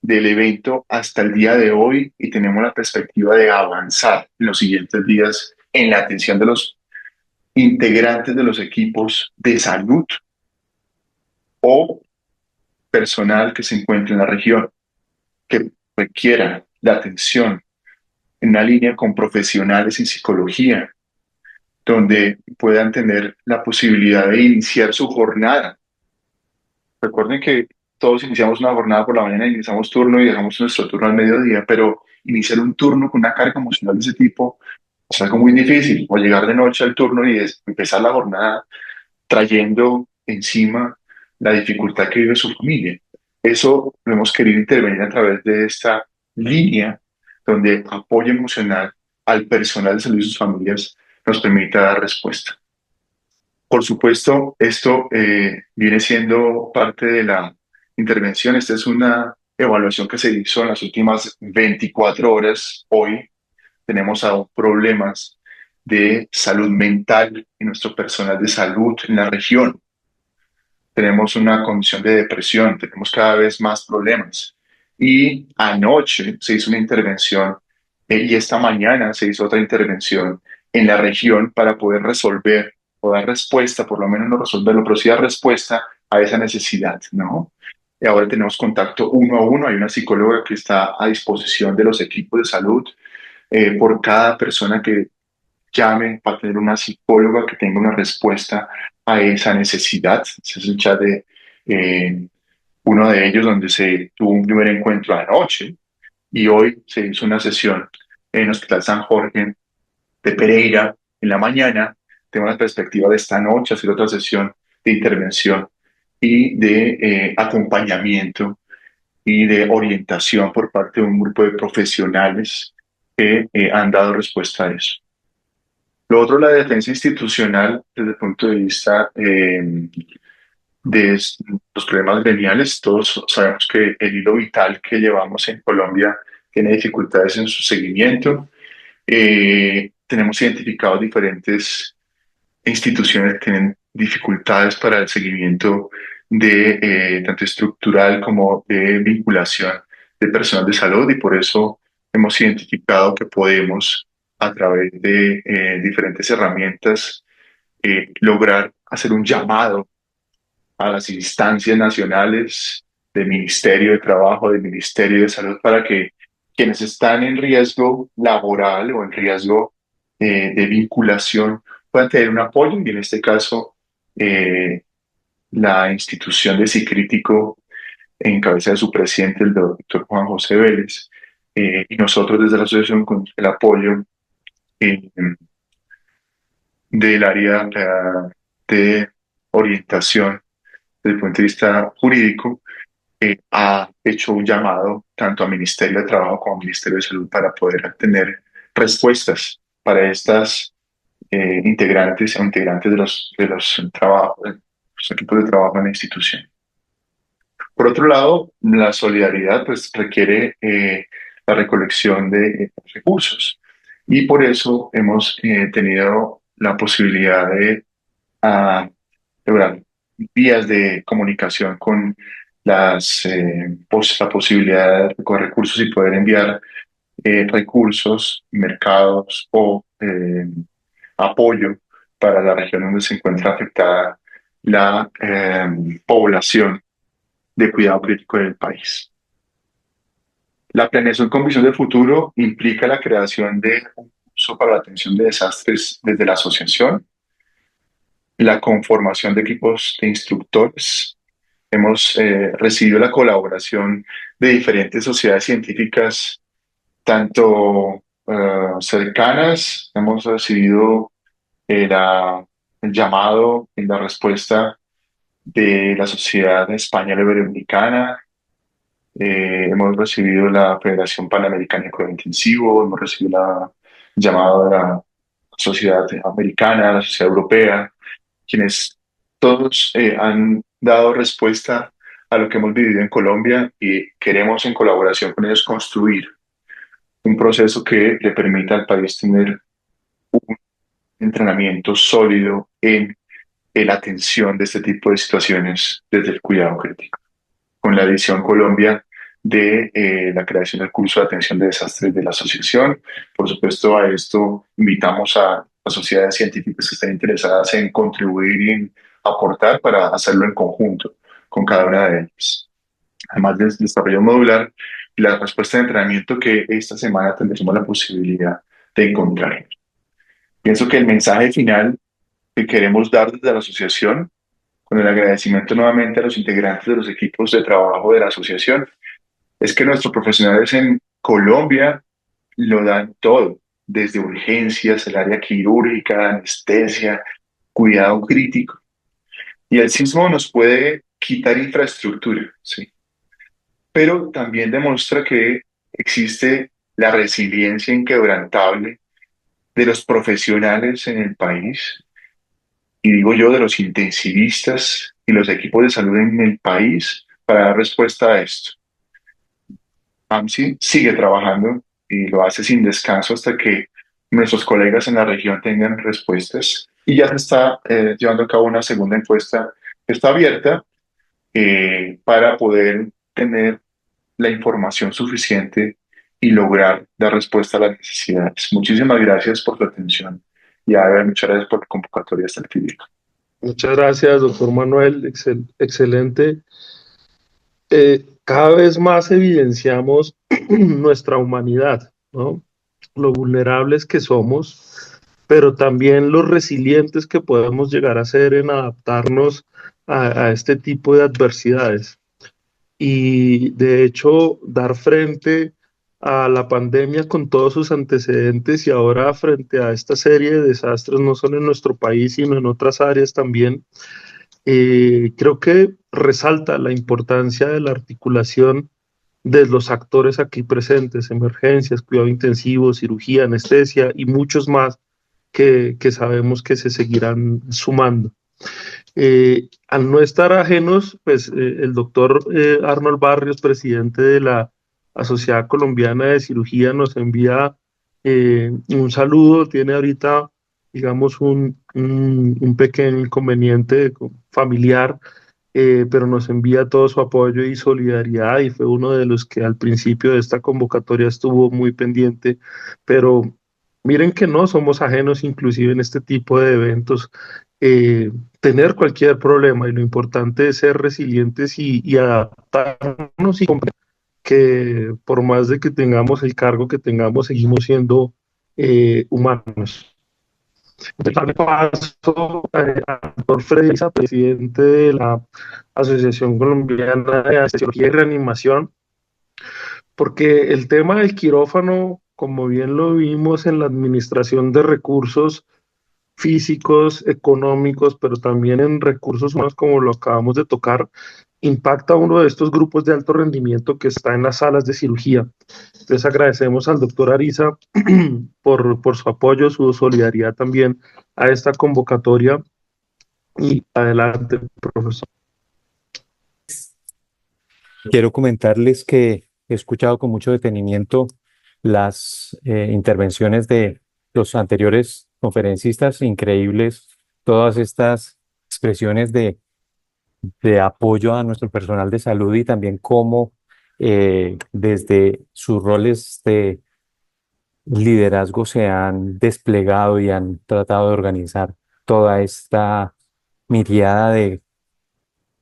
del evento hasta el día de hoy, y tenemos la perspectiva de avanzar en los siguientes días en la atención de los integrantes de los equipos de salud o personal que se encuentre en la región que requiera la atención en una línea con profesionales en psicología, donde puedan tener la posibilidad de iniciar su jornada. Recuerden que todos iniciamos una jornada por la mañana, iniciamos turno y dejamos nuestro turno al mediodía, pero iniciar un turno con una carga emocional de ese tipo es algo muy difícil, o llegar de noche al turno y empezar la jornada trayendo encima la dificultad que vive su familia. Eso lo hemos querido intervenir a través de esta línea donde apoyo emocional al personal de salud y sus familias nos permita dar respuesta. Por supuesto, esto viene siendo parte de la intervención. Esta es una evaluación que se hizo en las últimas 24 horas, hoy tenemos aún problemas de salud mental en nuestro personal de salud en la región. Tenemos una condición de depresión, tenemos cada vez más problemas. Y anoche se hizo una intervención y esta mañana se hizo otra intervención en la región para poder resolver o dar respuesta, por lo menos no resolverlo, pero sí dar respuesta a esa necesidad, ¿no? Y ahora tenemos contacto uno a uno, hay una psicóloga que está a disposición de los equipos de salud por cada persona que llame para tener una psicóloga que tenga una respuesta a esa necesidad. Ese es el chat de uno de ellos donde se tuvo un primer encuentro anoche y hoy se hizo una sesión en el Hospital San Jorge de Pereira en la mañana. Tengo la perspectiva de esta noche hacer otra sesión de intervención y de acompañamiento y de orientación por parte de un grupo de profesionales que han dado respuesta a eso. Lo otro, la defensa institucional desde el punto de vista de los problemas gremiales. Todos sabemos que el hilo vital que llevamos en Colombia tiene dificultades en su seguimiento. Tenemos identificados diferentes instituciones que tienen dificultades para el seguimiento de tanto estructural como de vinculación de personal de salud y por eso hemos identificado que podemos a través de diferentes herramientas lograr hacer un llamado a las instancias nacionales del Ministerio de Trabajo, del Ministerio de Salud, para que quienes están en riesgo laboral o en riesgo de vinculación puedan tener un apoyo y en este caso la institución de Cicrítico en cabeza de su presidente, el doctor Juan José Vélez, y nosotros desde la asociación con el apoyo eh, del área de orientación desde el punto de vista jurídico, ha hecho un llamado tanto al Ministerio de Trabajo como al Ministerio de Salud para poder tener respuestas para estas integrantes o integrantes de los trabajos, de los equipos de trabajo en la institución. Por otro lado, la solidaridad pues, requiere la recolección de recursos y por eso hemos tenido la posibilidad de lograr vías de comunicación con la posibilidad de recoger recursos y poder enviar recursos, mercados o apoyo para la región donde se encuentra afectada la población de cuidado crítico del país. La planeación con visión de futuro implica la creación de un curso para la atención de desastres desde la asociación, la conformación de equipos de instructores. Hemos recibido la colaboración de diferentes sociedades científicas, tanto cercanas, hemos recibido el llamado y la respuesta de la Sociedad Española Iberoamericana, hemos recibido la Federación Panamericana de Cuidado Intensivo, hemos recibido el llamado de la Sociedad Americana, la Sociedad Europea, quienes todos han dado respuesta a lo que hemos vivido en Colombia y queremos en colaboración con ellos construir un proceso que le permita al país tener un entrenamiento sólido en la atención de este tipo de situaciones desde el cuidado crítico. Con la edición Colombia de la creación del curso de atención de desastres de la asociación. Por supuesto, a esto invitamos a las sociedades científicas que estén interesadas en contribuir y en aportar para hacerlo en conjunto con cada una de ellas. Además del desarrollo modular y la respuesta de entrenamiento que esta semana tendremos la posibilidad de encontrar. Pienso que el mensaje final que queremos dar desde la asociación, con el agradecimiento nuevamente a los integrantes de los equipos de trabajo de la asociación, es que nuestros profesionales en Colombia lo dan todo, desde urgencias, el área quirúrgica, anestesia, cuidado crítico. Y el sismo nos puede quitar infraestructura, sí, pero también demuestra que existe la resiliencia inquebrantable de los profesionales en el país, y digo yo, de los intensivistas y los equipos de salud en el país para dar respuesta a esto. AMSI sigue trabajando y lo hace sin descanso hasta que nuestros colegas en la región tengan respuestas. Y ya se está llevando a cabo una segunda encuesta que está abierta para poder tener la información suficiente y lograr dar respuesta a las necesidades. Muchísimas gracias por tu atención y a ver, muchas gracias por la convocatoria esta actividad. Muchas gracias, doctor Manuel. Excelente. Cada vez más evidenciamos nuestra humanidad, ¿no? Lo vulnerables que somos, pero también los resilientes que podemos llegar a ser en adaptarnos a este tipo de adversidades. Y de hecho, dar frente a la pandemia con todos sus antecedentes y ahora frente a esta serie de desastres, no solo en nuestro país, sino en otras áreas también, creo que resalta la importancia de la articulación de los actores aquí presentes: emergencias, cuidado intensivo, cirugía, anestesia y muchos más que sabemos que se seguirán sumando. Al no estar ajenos, pues el doctor Arnold Barrios, presidente de la Sociedad Colombiana de Cirugía, nos envía un saludo. Tiene ahorita, digamos, un pequeño inconveniente familiar, pero nos envía todo su apoyo y solidaridad, y fue uno de los que al principio de esta convocatoria estuvo muy pendiente. Pero miren que no somos ajenos inclusive en este tipo de eventos. Tener cualquier problema, y lo importante es ser resilientes y adaptarnos y comprender que por más de que tengamos el cargo que tengamos, seguimos siendo humanos. Darle paso al doctor Freddy, presidente de la Asociación Colombiana de Anestesiología y Reanimación, porque el tema del quirófano, como bien lo vimos en la administración de recursos físicos, económicos, pero también en recursos humanos, como lo acabamos de tocar, impacta a uno de estos grupos de alto rendimiento que está en las salas de cirugía. Entonces agradecemos al doctor Ariza por su apoyo, su solidaridad también a esta convocatoria. Y adelante, profesor. Quiero comentarles que he escuchado con mucho detenimiento las intervenciones de los anteriores conferencistas. Increíbles todas estas expresiones de apoyo a nuestro personal de salud, y también cómo desde sus roles de liderazgo se han desplegado y han tratado de organizar toda esta miriada de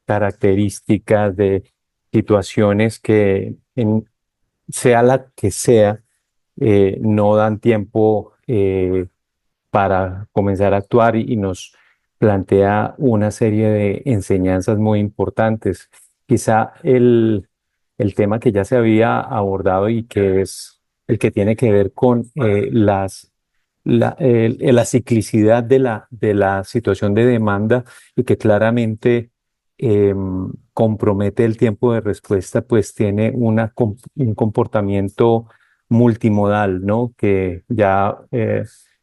características, de situaciones que, sea la que sea, no dan tiempo para comenzar a actuar, y nos plantea una serie de enseñanzas muy importantes. Quizá el tema que ya se había abordado y que es el que tiene que ver con la ciclicidad de la situación de demanda, y que claramente compromete el tiempo de respuesta, pues tiene un comportamiento multimodal, ¿no? Que ya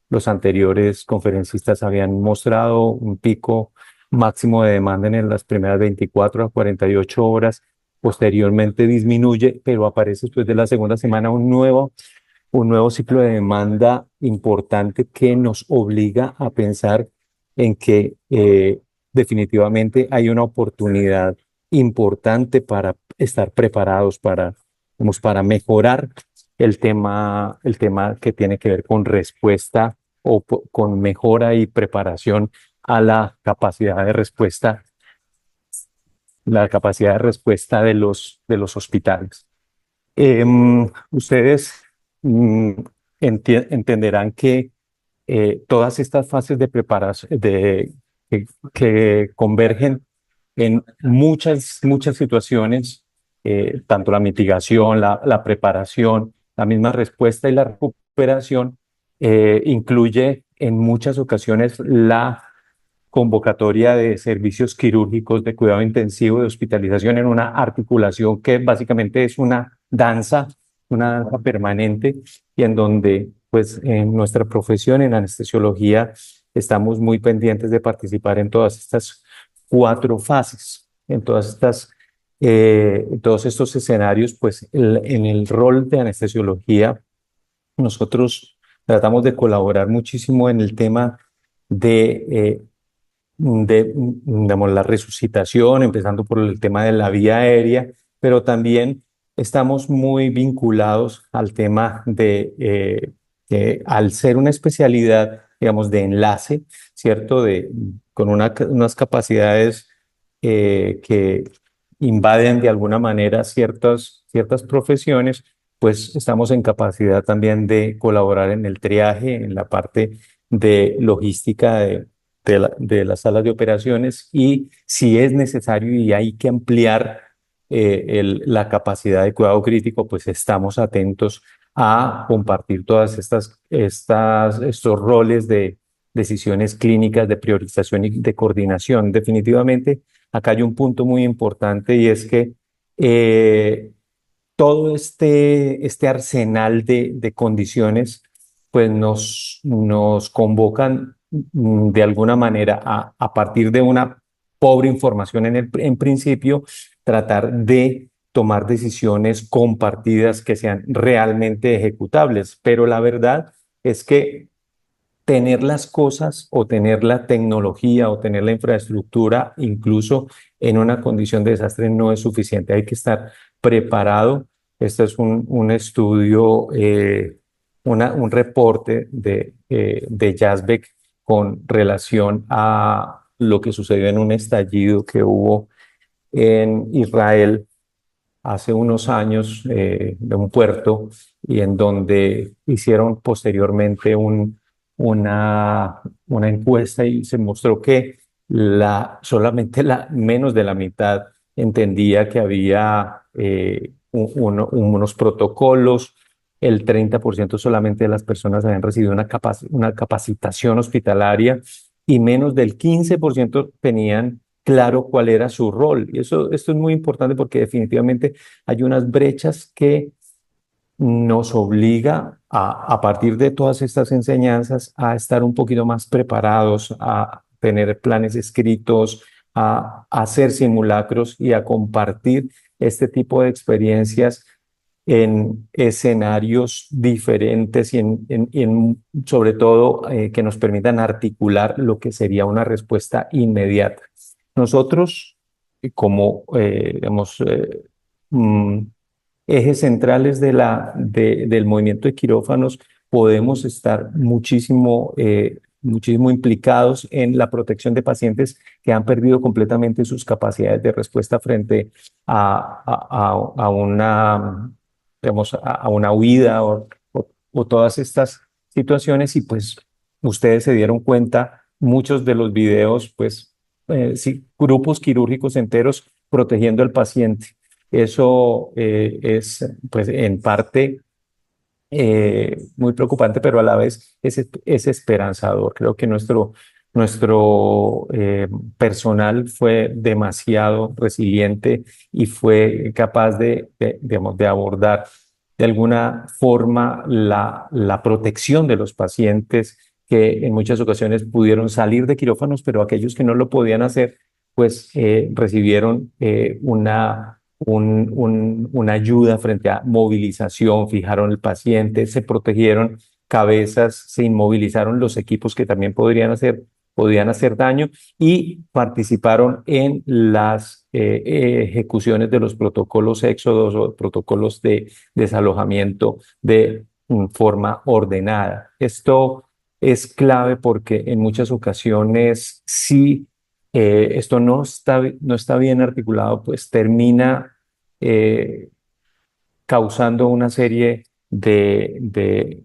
los anteriores conferencistas habían mostrado un pico máximo de demanda en las primeras 24 a 48 horas. Posteriormente disminuye, pero aparece después de la segunda semana un nuevo ciclo de demanda importante que nos obliga a pensar en que definitivamente hay una oportunidad importante para estar preparados para mejorar el tema que tiene que ver con respuesta con mejora y preparación a la capacidad de respuesta de los hospitales. Ustedes mm, entenderán que todas estas fases de preparación que convergen en muchas situaciones, tanto la mitigación, la preparación, la misma respuesta y la recuperación, incluye en muchas ocasiones la convocatoria de servicios quirúrgicos, de cuidado intensivo, de hospitalización, en una articulación que básicamente es una danza permanente, y en donde, pues, en nuestra profesión, en anestesiología, estamos muy pendientes de participar en todas estas 4 fases, en todas estas todos estos escenarios, pues en el rol de anestesiología, nosotros tratamos de colaborar muchísimo en el tema digamos, la resucitación, empezando por el tema de la vía aérea, pero también estamos muy vinculados al tema que al ser una especialidad, digamos, de enlace, ¿cierto? Con unas capacidades que invaden de alguna manera ciertas profesiones, pues estamos en capacidad también de colaborar en el triaje, en la parte de logística de las salas de operaciones y si es necesario y hay que ampliar la capacidad de cuidado crítico, pues estamos atentos a compartir todas estos roles de decisiones clínicas, de priorización y de coordinación. Definitivamente, acá hay un punto muy importante y es que eh, todo este arsenal de condiciones pues nos convocan de alguna manera a partir de una pobre información en principio, tratar de tomar decisiones compartidas que sean realmente ejecutables. Pero la verdad es que tener las cosas o tener la tecnología o tener la infraestructura, incluso en una condición de desastre, no es suficiente. Hay que estar preparado. Este es un estudio, un reporte de Jasbeck con relación a lo que sucedió en un estallido que hubo en Israel hace unos años de un puerto y en donde hicieron posteriormente una encuesta y se mostró que solamente menos de la mitad entendía que había unos protocolos, el 30% solamente de las personas habían recibido una capacitación hospitalaria y menos del 15% tenían claro cuál era su rol. Y esto es muy importante porque definitivamente hay unas brechas que nos obliga a partir de todas estas enseñanzas a estar un poquito más preparados, a tener planes escritos, a hacer simulacros y a compartir este tipo de experiencias en escenarios diferentes sobre todo que nos permitan articular lo que sería una respuesta inmediata. Nosotros, como digamos, mm, ejes centrales del movimiento de quirófanos, podemos estar muchísimo implicados en la protección de pacientes que han perdido completamente sus capacidades de respuesta frente a una, digamos, a una huida o todas estas situaciones y pues ustedes se dieron cuenta, muchos de los videos, pues sí, grupos quirúrgicos enteros protegiendo al paciente. Eso es, pues, en parte muy preocupante, pero a la vez es esperanzador. Creo que nuestro personal fue demasiado resiliente y fue capaz digamos, de abordar de alguna forma la protección de los pacientes que en muchas ocasiones pudieron salir de quirófanos, pero aquellos que no lo podían hacer, pues recibieron una ayuda frente a movilización, fijaron el paciente, se protegieron cabezas, se inmovilizaron los equipos que también podían hacer daño y participaron en las ejecuciones de los protocolos éxodos o protocolos de desalojamiento de forma ordenada. Esto es clave porque en muchas ocasiones sí esto no está bien articulado, pues termina eh, causando una serie de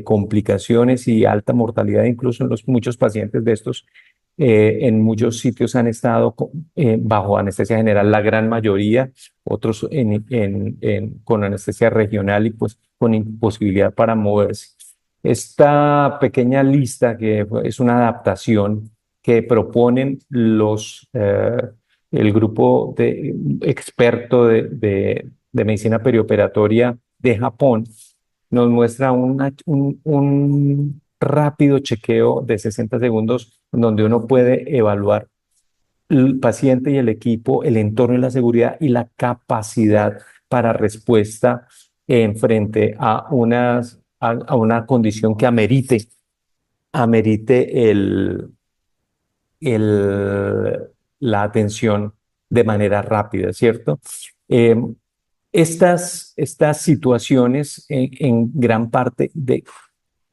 complicaciones y alta mortalidad, incluso en muchos pacientes de estos. En muchos sitios han estado bajo anestesia general, la gran mayoría, otros con anestesia regional y pues con imposibilidad para moverse. Esta pequeña lista, que es una adaptación que proponen el grupo experto de medicina perioperatoria de Japón, nos muestra un rápido chequeo de 60 segundos donde uno puede evaluar el paciente y el equipo, el entorno y la seguridad y la capacidad para respuesta en frente a, a una condición que amerite el, la atención de manera rápida, ¿cierto? Eh, estas situaciones en gran parte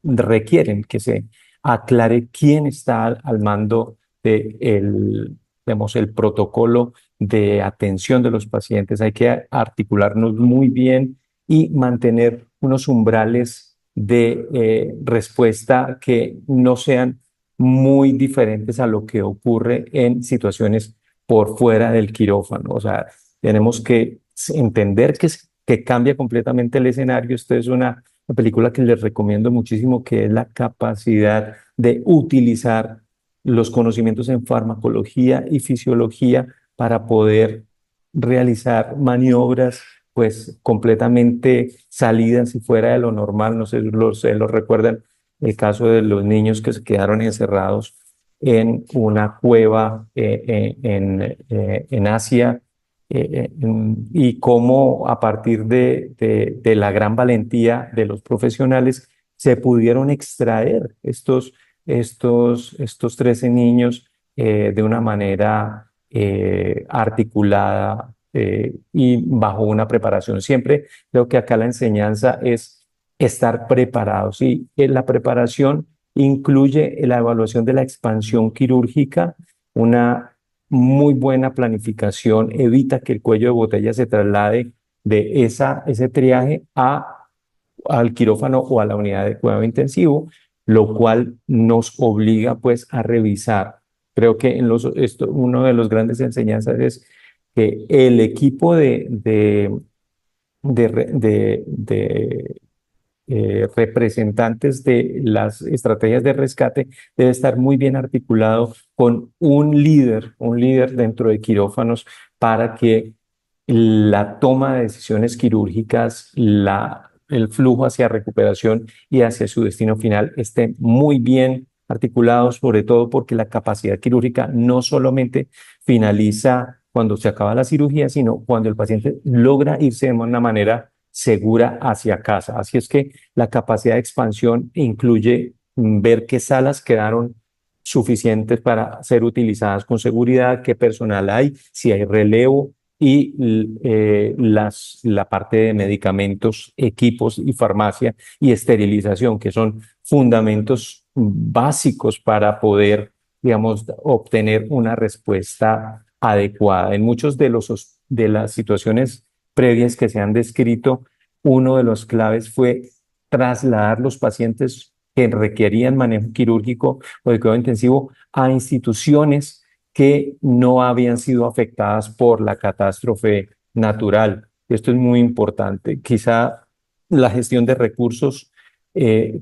requieren que se aclare quién está al mando de digamos, el protocolo de atención de los pacientes. Hay que articularnos muy bien y mantener unos umbrales de respuesta que no sean muy diferentes a lo que ocurre en situaciones por fuera del quirófano. O sea, tenemos que entender que cambia completamente el escenario. Esto es una película que les recomiendo muchísimo, que es la capacidad de utilizar los conocimientos en farmacología y fisiología para poder realizar maniobras pues completamente salidas y fuera de lo normal. No sé si lo recuerdan, el caso de los niños que se quedaron encerrados en una cueva en Asia, y cómo a partir de la gran valentía de los profesionales se pudieron extraer estos 13 niños de una manera articulada y bajo una preparación. Siempre creo que acá la enseñanza es estar preparados, y la preparación incluye la evaluación de la expansión quirúrgica. Una muy buena planificación evita que el cuello de botella se traslade de ese triaje al quirófano o a la unidad de cuidado intensivo, lo cual nos obliga pues a revisar. Creo que uno de los grandes enseñanzas es que el equipo de representantes de las estrategias de rescate debe estar muy bien articulado con un líder dentro de quirófanos, para que la toma de decisiones quirúrgicas, el flujo hacia recuperación y hacia su destino final esté muy bien articulado, sobre todo porque la capacidad quirúrgica no solamente finaliza cuando se acaba la cirugía, sino cuando el paciente logra irse de una manera segura hacia casa. Así es que la capacidad de expansión incluye ver qué salas quedaron suficientes para ser utilizadas con seguridad, qué personal hay, si hay relevo, y la parte de medicamentos, equipos y farmacia y esterilización, que son fundamentos básicos para poder, digamos, obtener una respuesta adecuada. En muchos de las situaciones previas que se han descrito, uno de los claves fue trasladar los pacientes que requerían manejo quirúrgico o de cuidado intensivo a instituciones que no habían sido afectadas por la catástrofe natural. Esto es muy importante. Quizá la gestión de recursos,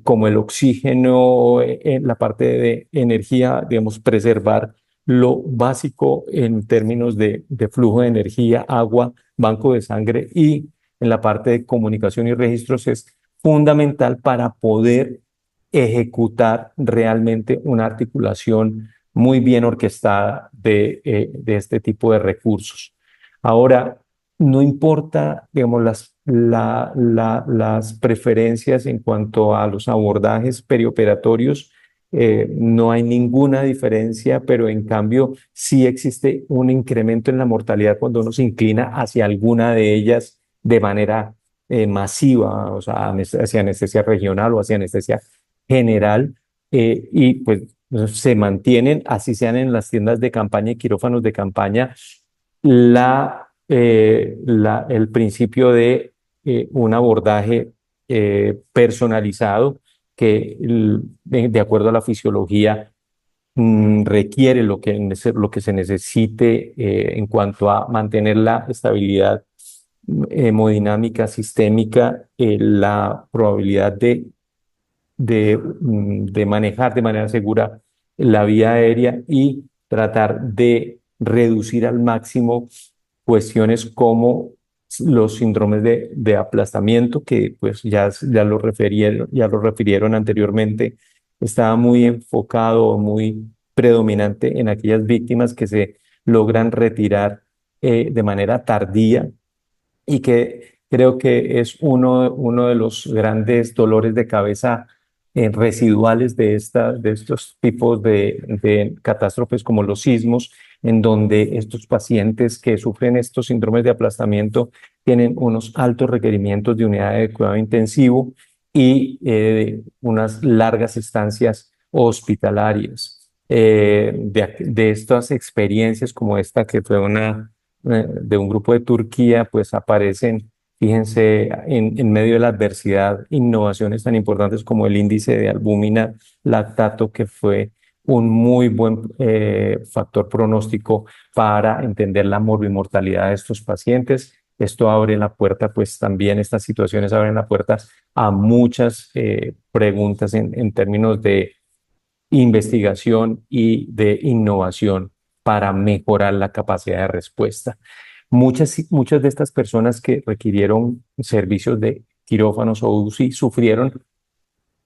como el oxígeno, en la parte de energía, digamos, preservar lo básico en términos de flujo de energía, agua, banco de sangre, y en la parte de comunicación y registros es fundamental para poder ejecutar realmente una articulación muy bien orquestada de este tipo de recursos. Ahora, no importa, digamos, las preferencias en cuanto a los abordajes perioperatorios. No hay ninguna diferencia, pero en cambio sí existe un incremento en la mortalidad cuando uno se inclina hacia alguna de ellas de manera masiva, o sea, hacia anestesia regional o hacia anestesia general, y pues se mantienen, así sean en las tiendas de campaña y quirófanos de campaña, el principio de un abordaje personalizado que, de acuerdo a la fisiología, requiere lo que se necesite en cuanto a mantener la estabilidad hemodinámica sistémica, la probabilidad de manejar de manera segura la vía aérea, y tratar de reducir al máximo cuestiones como los síndromes de aplastamiento, que pues ya lo refirieron anteriormente. Estaba muy enfocado, muy predominante en aquellas víctimas que se logran retirar de manera tardía y que creo que es uno de los grandes dolores de cabeza residuales de estos tipos de catástrofes como los sismos, en donde estos pacientes que sufren estos síndromes de aplastamiento tienen unos altos requerimientos de unidades de cuidado intensivo y unas largas estancias hospitalarias. De estas experiencias como esta que fue de un grupo de Turquía, pues aparecen, fíjense, en medio de la adversidad, innovaciones tan importantes como el índice de albúmina lactato, que fue un muy buen factor pronóstico para entender la morbimortalidad de estos pacientes. Esto abre la puerta, pues también estas situaciones abren la puerta a muchas preguntas en términos de investigación y de innovación para mejorar la capacidad de respuesta. Muchas de estas personas que requirieron servicios de quirófanos o UCI sufrieron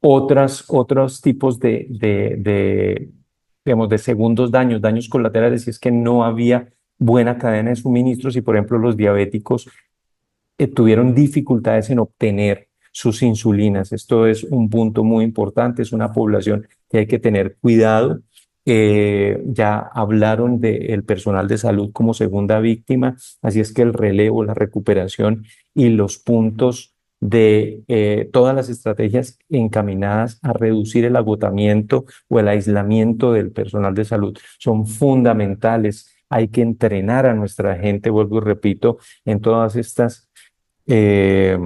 otros tipos digamos, de segundos daños, daños colaterales, y es que no había buena cadena de suministros y, por ejemplo, los diabéticos tuvieron dificultades en obtener sus insulinas. Esto es un punto muy importante, es una población que hay que tener cuidado. Ya hablaron del personal de salud como segunda víctima, así es que el relevo, la recuperación y los puntos de todas las estrategias encaminadas a reducir el agotamiento o el aislamiento del personal de salud son fundamentales. Hay que entrenar a nuestra gente, vuelvo y repito, en todas estas eh,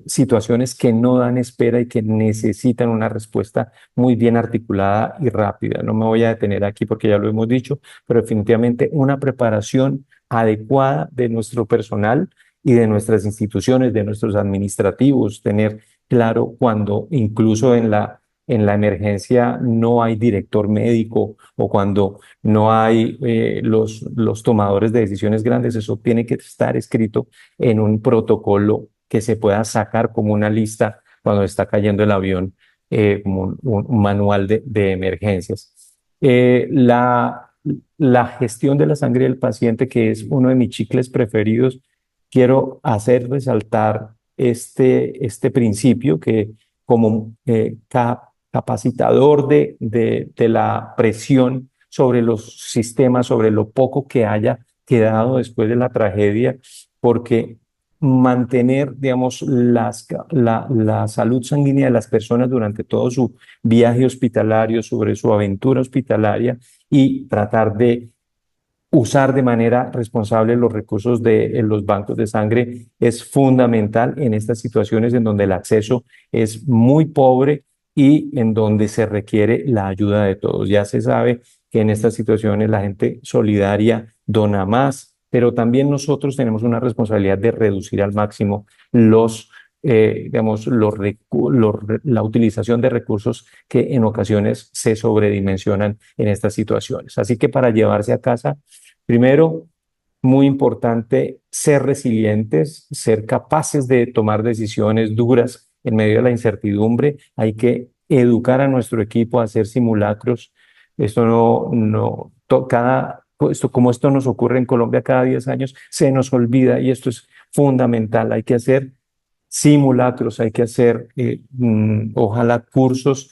situaciones que no dan espera y que necesitan una respuesta muy bien articulada y rápida. No me voy a detener aquí porque ya lo hemos dicho, pero definitivamente una preparación adecuada de nuestro personal y de nuestras instituciones, de nuestros administrativos, tener claro cuando incluso en la emergencia no hay director médico o cuando no hay los tomadores de decisiones grandes, eso tiene que estar escrito en un protocolo que se pueda sacar como una lista cuando está cayendo el avión, como un manual de emergencias. La gestión de la sangre del paciente, que es uno de mis chicles preferidos, quiero hacer resaltar este principio que como capacitador de la presión sobre los sistemas, sobre lo poco que haya quedado después de la tragedia, porque mantener, digamos, la salud sanguínea de las personas durante todo su viaje hospitalario, sobre su aventura hospitalaria y tratar de usar de manera responsable los recursos de los bancos de sangre es fundamental en estas situaciones en donde el acceso es muy pobre y en donde se requiere la ayuda de todos. Ya se sabe que en estas situaciones la gente solidaria dona más, pero también nosotros tenemos una responsabilidad de reducir al máximo digamos, la utilización de recursos que en ocasiones se sobredimensionan en estas situaciones. Así que para llevarse a casa, primero, muy importante ser resilientes, ser capaces de tomar decisiones duras en medio de la incertidumbre. Hay que educar a nuestro equipo a hacer simulacros. Esto como esto nos ocurre en Colombia cada 10 años, se nos olvida y esto es fundamental. Hay que hacer simulacros, hay que hacer, ojalá, cursos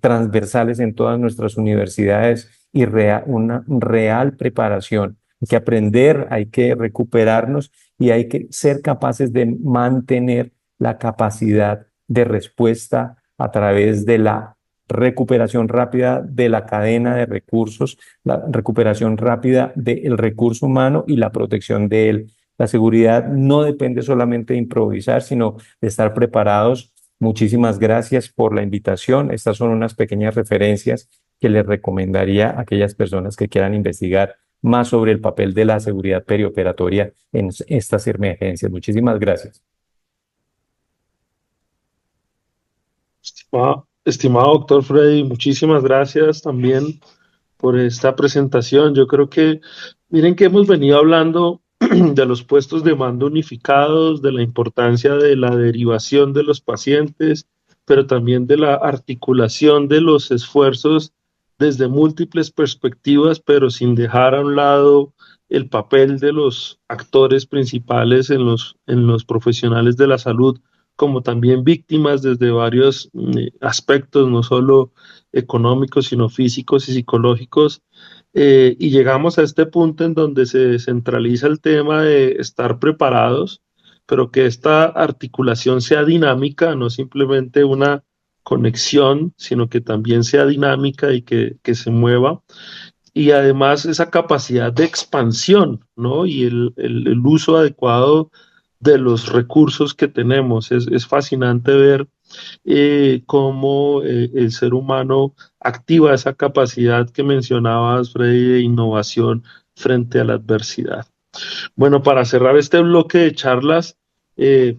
transversales en todas nuestras universidades y una real preparación. Hay que aprender, hay que recuperarnos y hay que ser capaces de mantener la capacidad de respuesta a través de la recuperación rápida de la cadena de recursos, la recuperación rápida del recurso humano y la protección de él. La seguridad no depende solamente de improvisar, sino de estar preparados. Muchísimas gracias por la invitación. Estas son unas pequeñas referencias que les recomendaría a aquellas personas que quieran investigar más sobre el papel de la seguridad perioperatoria en estas emergencias. Muchísimas gracias. Estimado doctor Freddy, muchísimas gracias también por esta presentación. Yo creo que, miren que hemos venido hablando de los puestos de mando unificados, de la importancia de la derivación de los pacientes, pero también de la articulación de los esfuerzos desde múltiples perspectivas, pero sin dejar a un lado el papel de los actores principales en los profesionales de la salud, como también víctimas desde varios aspectos, no solo económicos, sino físicos y psicológicos. Y llegamos a este punto en donde se centraliza el tema de estar preparados, pero que esta articulación sea dinámica, no simplemente una conexión, sino que también sea dinámica y que se mueva. Y además esa capacidad de expansión, ¿no? Y el uso adecuado de los recursos que tenemos. Es fascinante ver cómo el ser humano activa esa capacidad que mencionabas, Freddy, de innovación frente a la adversidad. Bueno, para cerrar este bloque de charlas, eh,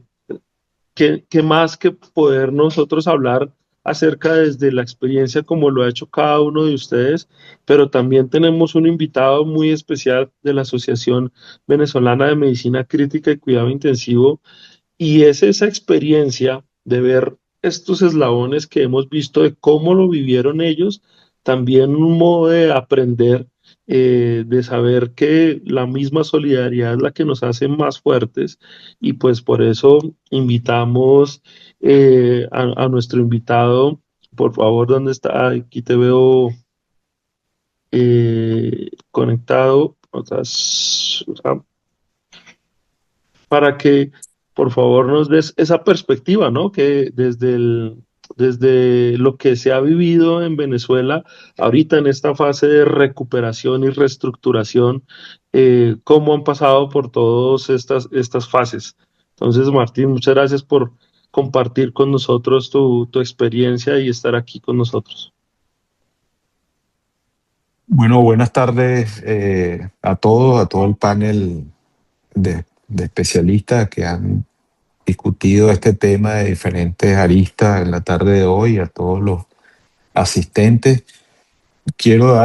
¿qué más que poder nosotros hablar acerca desde la experiencia como lo ha hecho cada uno de ustedes? Pero también tenemos un invitado muy especial de la Asociación Venezolana de Medicina Crítica y Cuidado Intensivo, y es esa experiencia de ver estos eslabones que hemos visto de cómo lo vivieron ellos, también un modo de aprender, de saber que la misma solidaridad es la que nos hace más fuertes, y pues por eso invitamos a nuestro invitado. Por favor, ¿dónde está? Aquí te veo conectado. Para que por favor nos des esa perspectiva, ¿no? Que desde lo que se ha vivido en Venezuela, ahorita en esta fase de recuperación y reestructuración, cómo han pasado por todas estas fases. Entonces, Martín, muchas gracias por compartir con nosotros tu experiencia y estar aquí con nosotros. Bueno, buenas tardes a todos, a todo el panel de especialistas que han discutido este tema de diferentes aristas en la tarde de hoy, a todos los asistentes. Quiero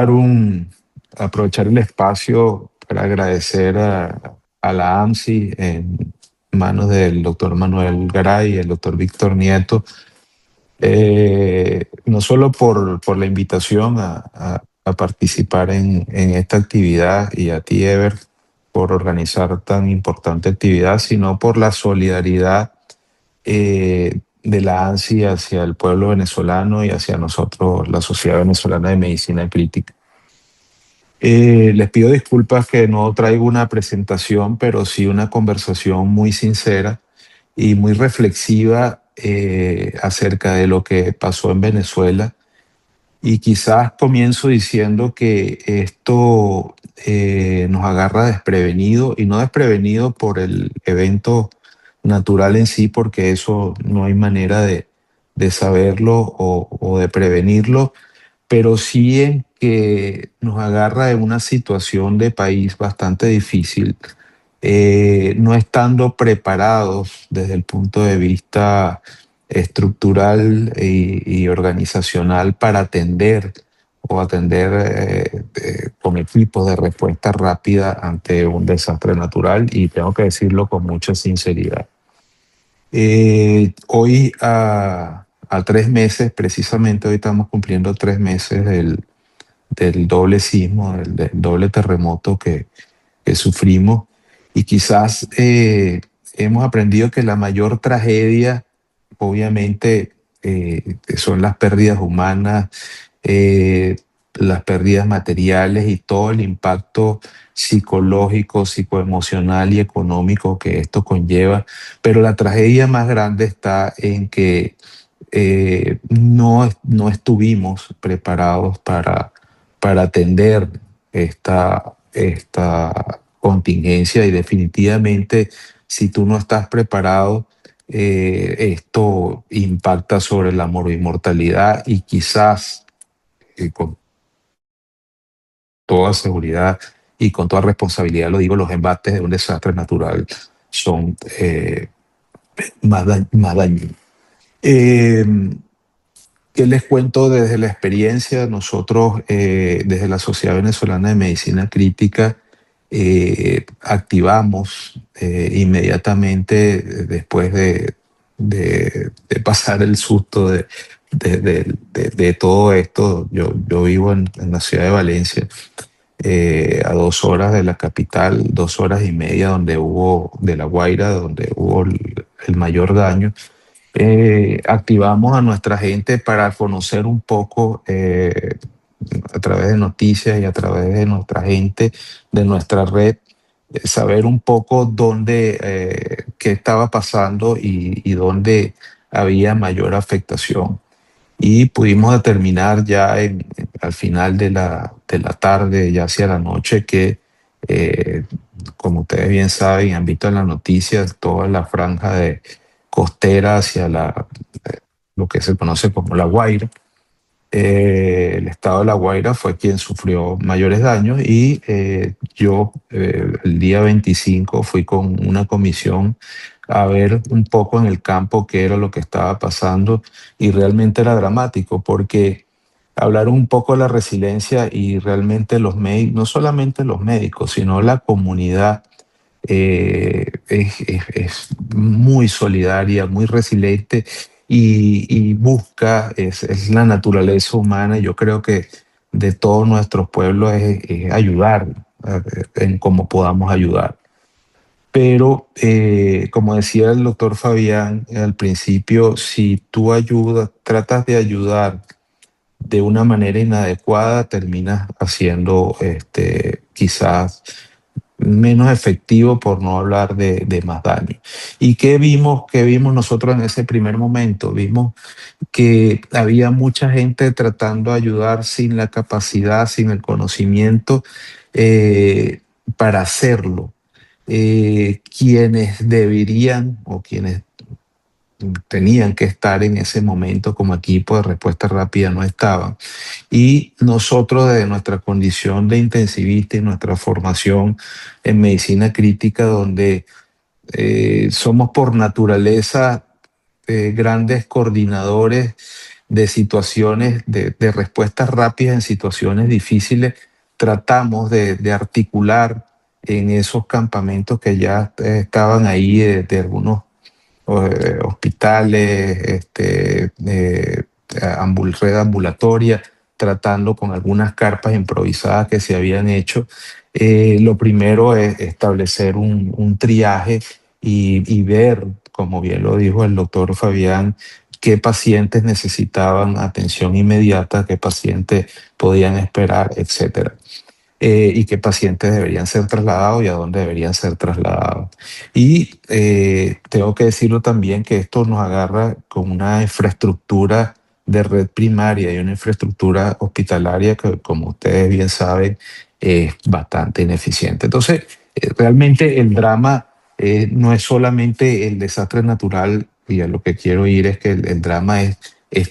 aprovechar el espacio para agradecer a la AMSI en manos del doctor Manuel Garay y el doctor Víctor Nieto, no solo por la invitación a participar en esta actividad, y a ti, Ever, por organizar tan importante actividad, sino por la solidaridad de la ANSI hacia el pueblo venezolano y hacia nosotros, la Sociedad Venezolana de Medicina Crítica. Les pido disculpas que no traigo una presentación, pero sí una conversación muy sincera y muy reflexiva acerca de lo que pasó en Venezuela. Y quizás comienzo diciendo que esto nos agarra desprevenido, y no desprevenido por el evento natural en sí, porque eso no hay manera de saberlo o de prevenirlo, pero sí en que nos agarra en una situación de país bastante difícil, no estando preparados desde el punto de vista estructural y organizacional para atender con equipos de respuesta rápida ante un desastre natural, y tengo que decirlo con mucha sinceridad. Hoy a 3 meses, precisamente hoy estamos cumpliendo 3 meses del doble sismo, del doble terremoto que sufrimos, y quizás hemos aprendido que la mayor tragedia, obviamente, son las pérdidas humanas, las pérdidas materiales y todo el impacto psicológico, psicoemocional y económico que esto conlleva. Pero la tragedia más grande está en que no estuvimos preparados para atender esta contingencia, y definitivamente, si tú no estás preparado, esto impacta sobre la mortalidad, y quizás con toda seguridad y con toda responsabilidad lo digo, los embates de un desastre natural son más dañinos. ¿Qué les cuento desde la experiencia? Nosotros, desde la Sociedad Venezolana de Medicina Crítica, activamos inmediatamente después de pasar el susto de todo esto. Yo vivo en la ciudad de Valencia, a 2 horas de la capital, 2 horas y media de La Guaira, donde hubo el mayor daño. Activamos a nuestra gente para conocer un poco, a través de noticias y a través de nuestra gente, de nuestra red, saber un poco qué estaba pasando y dónde había mayor afectación. Y pudimos determinar ya al final de la tarde, ya hacia la noche, que, eh, como ustedes bien saben y han visto en las noticias, toda la franja de costera hacia lo que se conoce como La Guaira, el estado de La Guaira fue quien sufrió mayores daños, y yo, el día 25, fui con una comisión a ver un poco en el campo qué era lo que estaba pasando, y realmente era dramático porque hablaron un poco de la resiliencia, y realmente los médicos, no solamente los médicos, sino la comunidad, es muy solidaria, muy resiliente, y busca, es la naturaleza humana. Yo creo que de todos nuestros pueblos es ayudar, en cómo podamos ayudar. Pero, como decía el doctor Fabián al principio, si tú tratas de ayudar de una manera inadecuada, terminas haciendo, quizás menos efectivo, por no hablar de más daño. ¿Y qué vimos nosotros en ese primer momento? Vimos que había mucha gente tratando de ayudar sin la capacidad, sin el conocimiento, eh, para hacerlo. Quienes deberían, o quienes tenían que estar en ese momento como equipo de respuesta rápida, no estaban. Y nosotros, desde nuestra condición de intensivista y nuestra formación en medicina crítica, donde, somos por naturaleza, grandes coordinadores de situaciones, de respuestas rápidas en situaciones difíciles, tratamos de articular en esos campamentos que ya, estaban ahí, de algunos, hospitales, red ambulatoria, tratando con algunas carpas improvisadas que se habían hecho. Lo primero es establecer un triaje, y ver, como bien lo dijo el doctor Fabián, qué pacientes necesitaban atención inmediata, qué pacientes podían esperar, etcétera. Y qué pacientes deberían ser trasladados y a dónde deberían ser trasladados. Y, tengo que decirlo también, que esto nos agarra con una infraestructura de red primaria y una infraestructura hospitalaria que, como ustedes bien saben, es bastante ineficiente. Entonces, realmente el drama, no es solamente el desastre natural, y a lo que quiero ir es que el drama es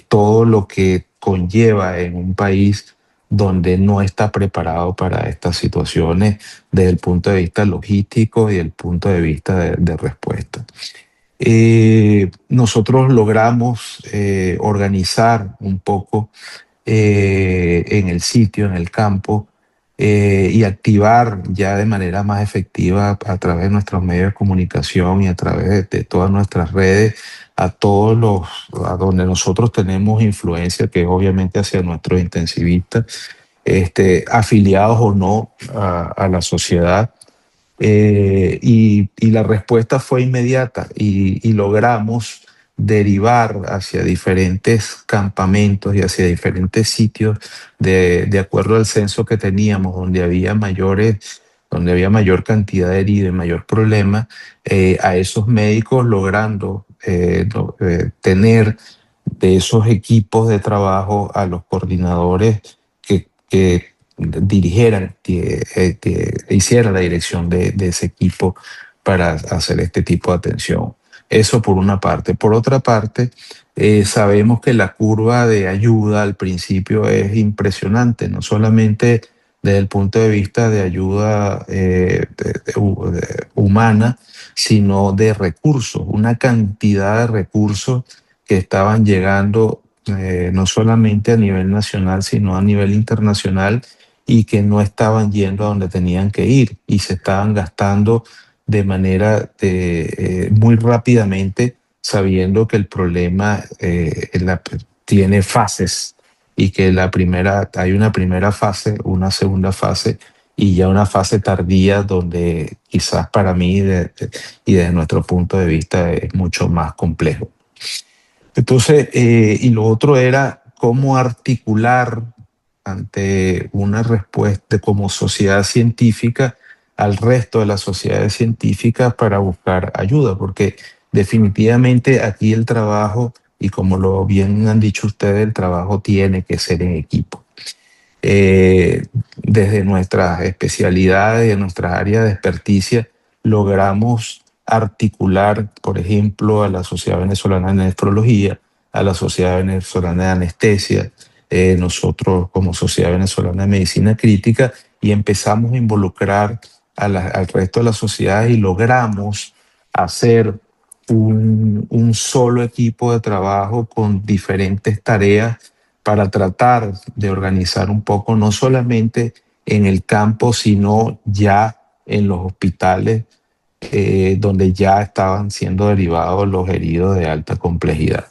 todo lo que conlleva en un país donde no está preparado para estas situaciones desde el punto de vista logístico y el punto de vista de respuesta. Nosotros logramos, organizar un poco, en el sitio, en el campo, y activar ya de manera más efectiva, a través de nuestros medios de comunicación y a través de todas nuestras redes, a donde nosotros tenemos influencia, que es obviamente hacia nuestros intensivistas, afiliados o no a la sociedad. Y la respuesta fue inmediata, y logramos derivar hacia diferentes campamentos y hacia diferentes sitios, de acuerdo al censo que teníamos, donde había mayor cantidad de heridos y mayor problema, a esos médicos, logrando, tener de esos equipos de trabajo a los coordinadores que dirigieran, hicieran la dirección de ese equipo para hacer este tipo de atención. Eso por una parte. Por otra parte, sabemos que la curva de ayuda al principio es impresionante, no solamente desde el punto de vista de ayuda, humana, sino de recursos, una cantidad de recursos que estaban llegando, no solamente a nivel nacional, sino a nivel internacional, y que no estaban yendo a donde tenían que ir, y se estaban gastando de manera, muy rápidamente, sabiendo que el problema, tiene fases y que hay una primera fase, una segunda fase y ya una fase tardía donde quizás para mí y desde nuestro punto de vista es mucho más complejo. Entonces, y lo otro era cómo articular ante una respuesta como sociedad científica al resto de las sociedades científicas para buscar ayuda, porque definitivamente aquí el trabajo, y como lo bien han dicho ustedes, el trabajo tiene que ser en equipo. Desde nuestras especialidades, de nuestras áreas de experticia, logramos articular, por ejemplo, a la Sociedad Venezolana de Nefrología, a la Sociedad Venezolana de Anestesia, nosotros como Sociedad Venezolana de Medicina Crítica, y empezamos a involucrar al resto de la sociedad y logramos hacer un solo equipo de trabajo con diferentes tareas para tratar de organizar un poco, no solamente en el campo, sino ya en los hospitales donde ya estaban siendo derivados los heridos de alta complejidad.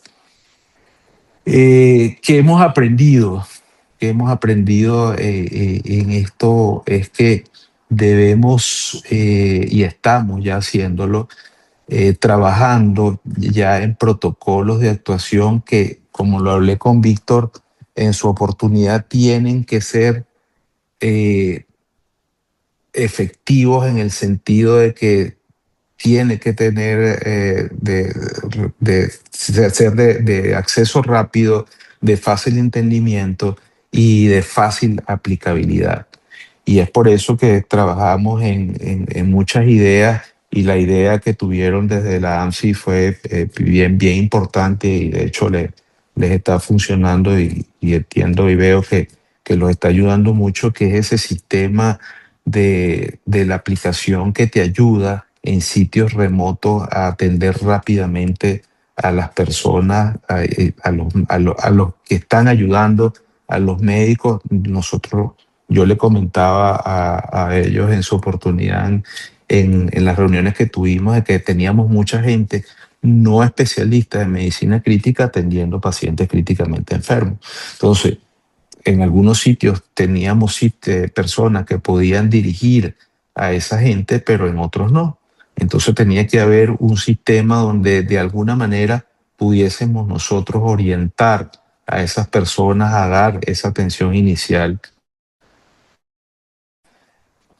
¿Qué hemos aprendido? ¿Qué hemos aprendido en esto? Es que debemos, y estamos ya haciéndolo, trabajando ya en protocolos de actuación que, como lo hablé con Víctor, en su oportunidad tienen que ser efectivos en el sentido de que tiene que tener ser de acceso rápido, de fácil entendimiento y de fácil aplicabilidad. Y es por eso que trabajamos en muchas ideas, y la idea que tuvieron desde la AMSI fue bien importante, y de hecho les está funcionando, y entiendo y veo que los está ayudando mucho, que es ese sistema de la aplicación que te ayuda en sitios remotos a atender rápidamente a las personas, a los que están ayudando, a los médicos. Yo le comentaba a ellos en su oportunidad en las reuniones que tuvimos, de que teníamos mucha gente no especialista en medicina crítica atendiendo pacientes críticamente enfermos. Entonces, en algunos sitios teníamos personas que podían dirigir a esa gente, pero en otros no. Entonces tenía que haber un sistema donde de alguna manera pudiésemos nosotros orientar a esas personas a dar esa atención inicial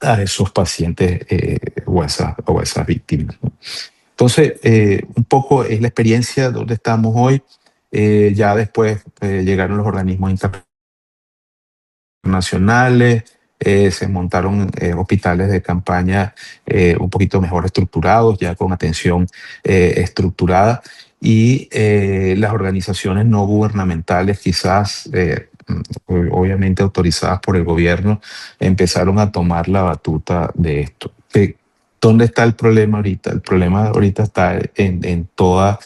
a esos pacientes o a esas víctimas, ¿no? Entonces, un poco es la experiencia donde estamos hoy. Ya después llegaron los organismos internacionales, se montaron hospitales de campaña un poquito mejor estructurados, ya con atención estructurada, y las organizaciones no gubernamentales, quizás obviamente autorizadas por el gobierno, empezaron a tomar la batuta de esto. ¿Dónde está el problema ahorita? El problema ahorita está en toda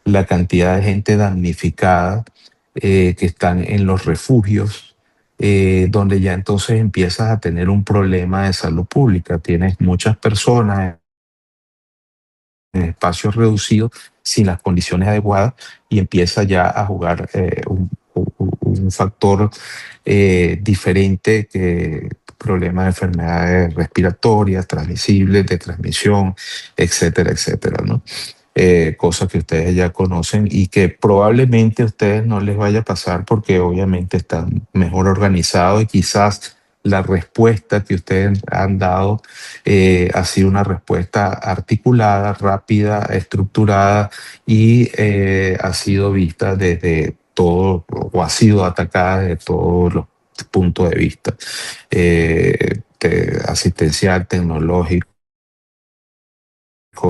la cantidad de gente damnificada que están en los refugios, donde ya entonces empiezas a tener un problema de salud pública. Tienes muchas personas en espacios reducidos sin las condiciones adecuadas, y empieza ya a jugar un factor diferente, que problemas de enfermedades respiratorias, transmisibles, de transmisión, etcétera, etcétera, ¿no? Cosas que ustedes ya conocen y que probablemente a ustedes no les vaya a pasar porque obviamente están mejor organizados, y quizás la respuesta que ustedes han dado ha sido una respuesta articulada, rápida, estructurada, y ha sido vista desde todo, o ha sido atacada desde todos los puntos de vista, asistencial, tecnológico,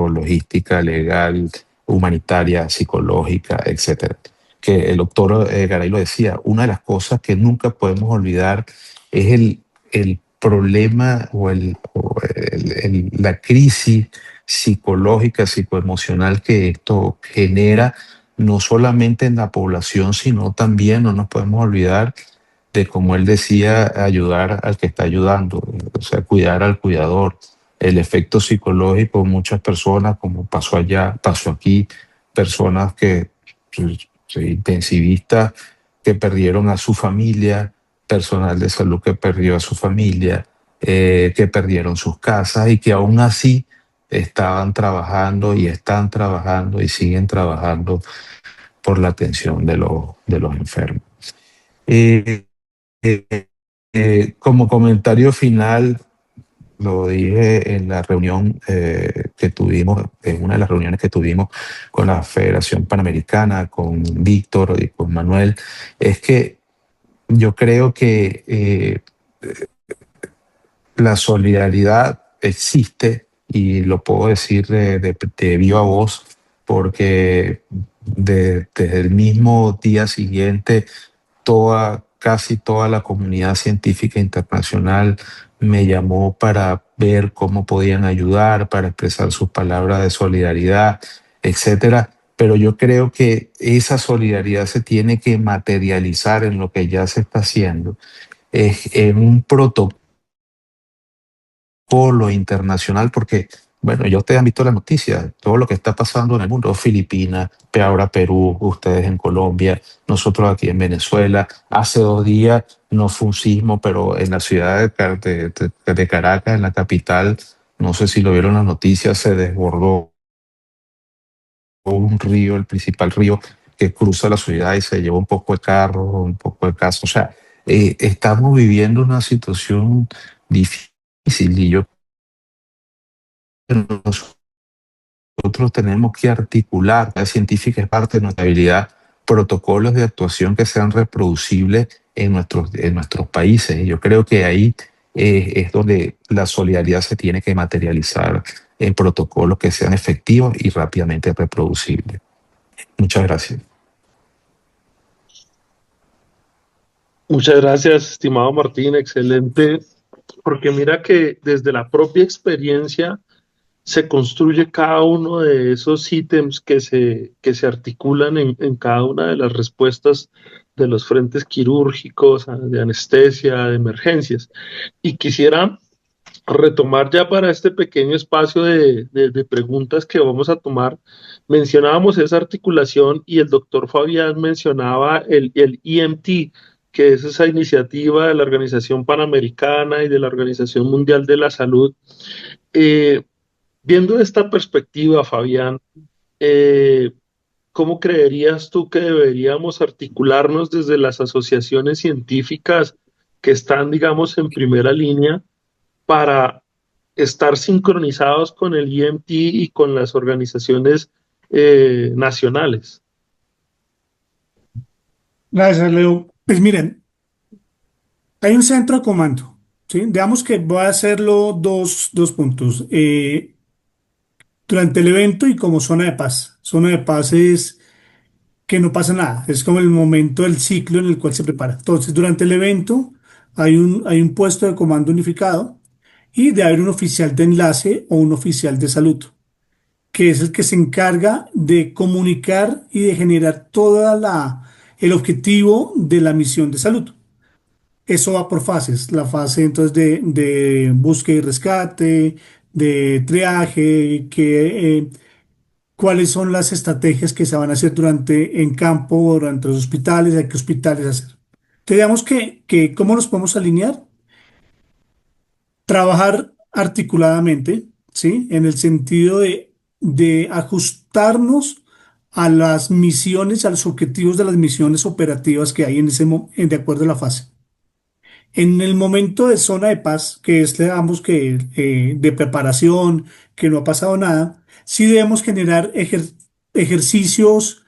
logística, legal, humanitaria, psicológica, etcétera. Que el doctor Garay lo decía, una de las cosas que nunca podemos olvidar es el problema la crisis psicológica, psicoemocional que esto genera, no solamente en la población, sino también, no nos podemos olvidar de, como él decía, ayudar al que está ayudando, o sea, cuidar al cuidador. El efecto psicológico, muchas personas, como pasó allá, pasó aquí, personas que ¿sí? Intensivistas que perdieron a su familia, personal de salud que perdió a su familia, que perdieron sus casas y que aún así estaban trabajando y están trabajando y siguen trabajando por la atención de los enfermos. Eh, eh, Como comentario final, lo dije en la reunión que tuvimos, en una de las reuniones que tuvimos con la Federación Panamericana, con Víctor y con Manuel, es que yo creo que la solidaridad existe y lo puedo decir de viva voz porque desde el mismo día siguiente casi toda la comunidad científica internacional me llamó para ver cómo podían ayudar, para expresar sus palabras de solidaridad, etcétera. Pero yo creo que esa solidaridad se tiene que materializar en lo que ya se está haciendo, es en un protocolo internacional, porque, bueno, ya ustedes han visto las noticias, todo lo que está pasando en el mundo, Filipinas, ahora Perú, ustedes en Colombia, nosotros aquí en Venezuela. Hace 2 días no fue un sismo, pero en la ciudad de Caracas, en la capital, no sé si lo vieron en las noticias, se desbordó un río, el principal río que cruza la ciudad y se llevó un poco de carros, un poco de casas. O sea, estamos viviendo una situación difícil y yo nosotros tenemos que articular, la científica es parte de nuestra habilidad, protocolos de actuación que sean reproducibles en nuestros países. Y yo creo que ahí es donde la solidaridad se tiene que materializar en protocolos que sean efectivos y rápidamente reproducibles. Muchas gracias. Muchas gracias, estimado Martín, excelente, porque mira que desde la propia experiencia se construye cada uno de esos ítems que se articulan en cada una de las respuestas de los frentes quirúrgicos, de anestesia, de emergencias. Y quisiera retomar ya para este pequeño espacio de preguntas que vamos a tomar. Mencionábamos esa articulación y el doctor Fabián mencionaba el EMT, que es esa iniciativa de la Organización Panamericana y de la Organización Mundial de la Salud. Eh, Viendo esta perspectiva, Fabián, eh, ¿cómo creerías tú que deberíamos articularnos desde las asociaciones científicas que están, digamos, en primera línea para estar sincronizados con el EMT y con las organizaciones nacionales? Gracias, Leo. Pues miren, hay un centro de comando, ¿sí? Digamos que voy a hacerlo dos puntos. Durante el evento y como zona de paz. Zona de paz es que no pasa nada, es como el momento del ciclo en el cual se prepara. Entonces, durante el evento hay un puesto de comando unificado y debe haber un oficial de enlace o un oficial de salud, que es el que se encarga de comunicar y de generar el objetivo de la misión de salud. Eso va por fases. La fase entonces de búsqueda y rescate, de triaje, cuáles son las estrategias que se van a hacer en campo o durante los hospitales, hay qué hospitales hacer. Entonces, digamos que ¿cómo nos podemos alinear? Trabajar articuladamente, ¿sí? En el sentido de ajustarnos a las misiones, a los objetivos de las misiones operativas que hay de acuerdo a la fase. En el momento de zona de paz, que es, digamos que de preparación, que no ha pasado nada, sí debemos generar ejercicios,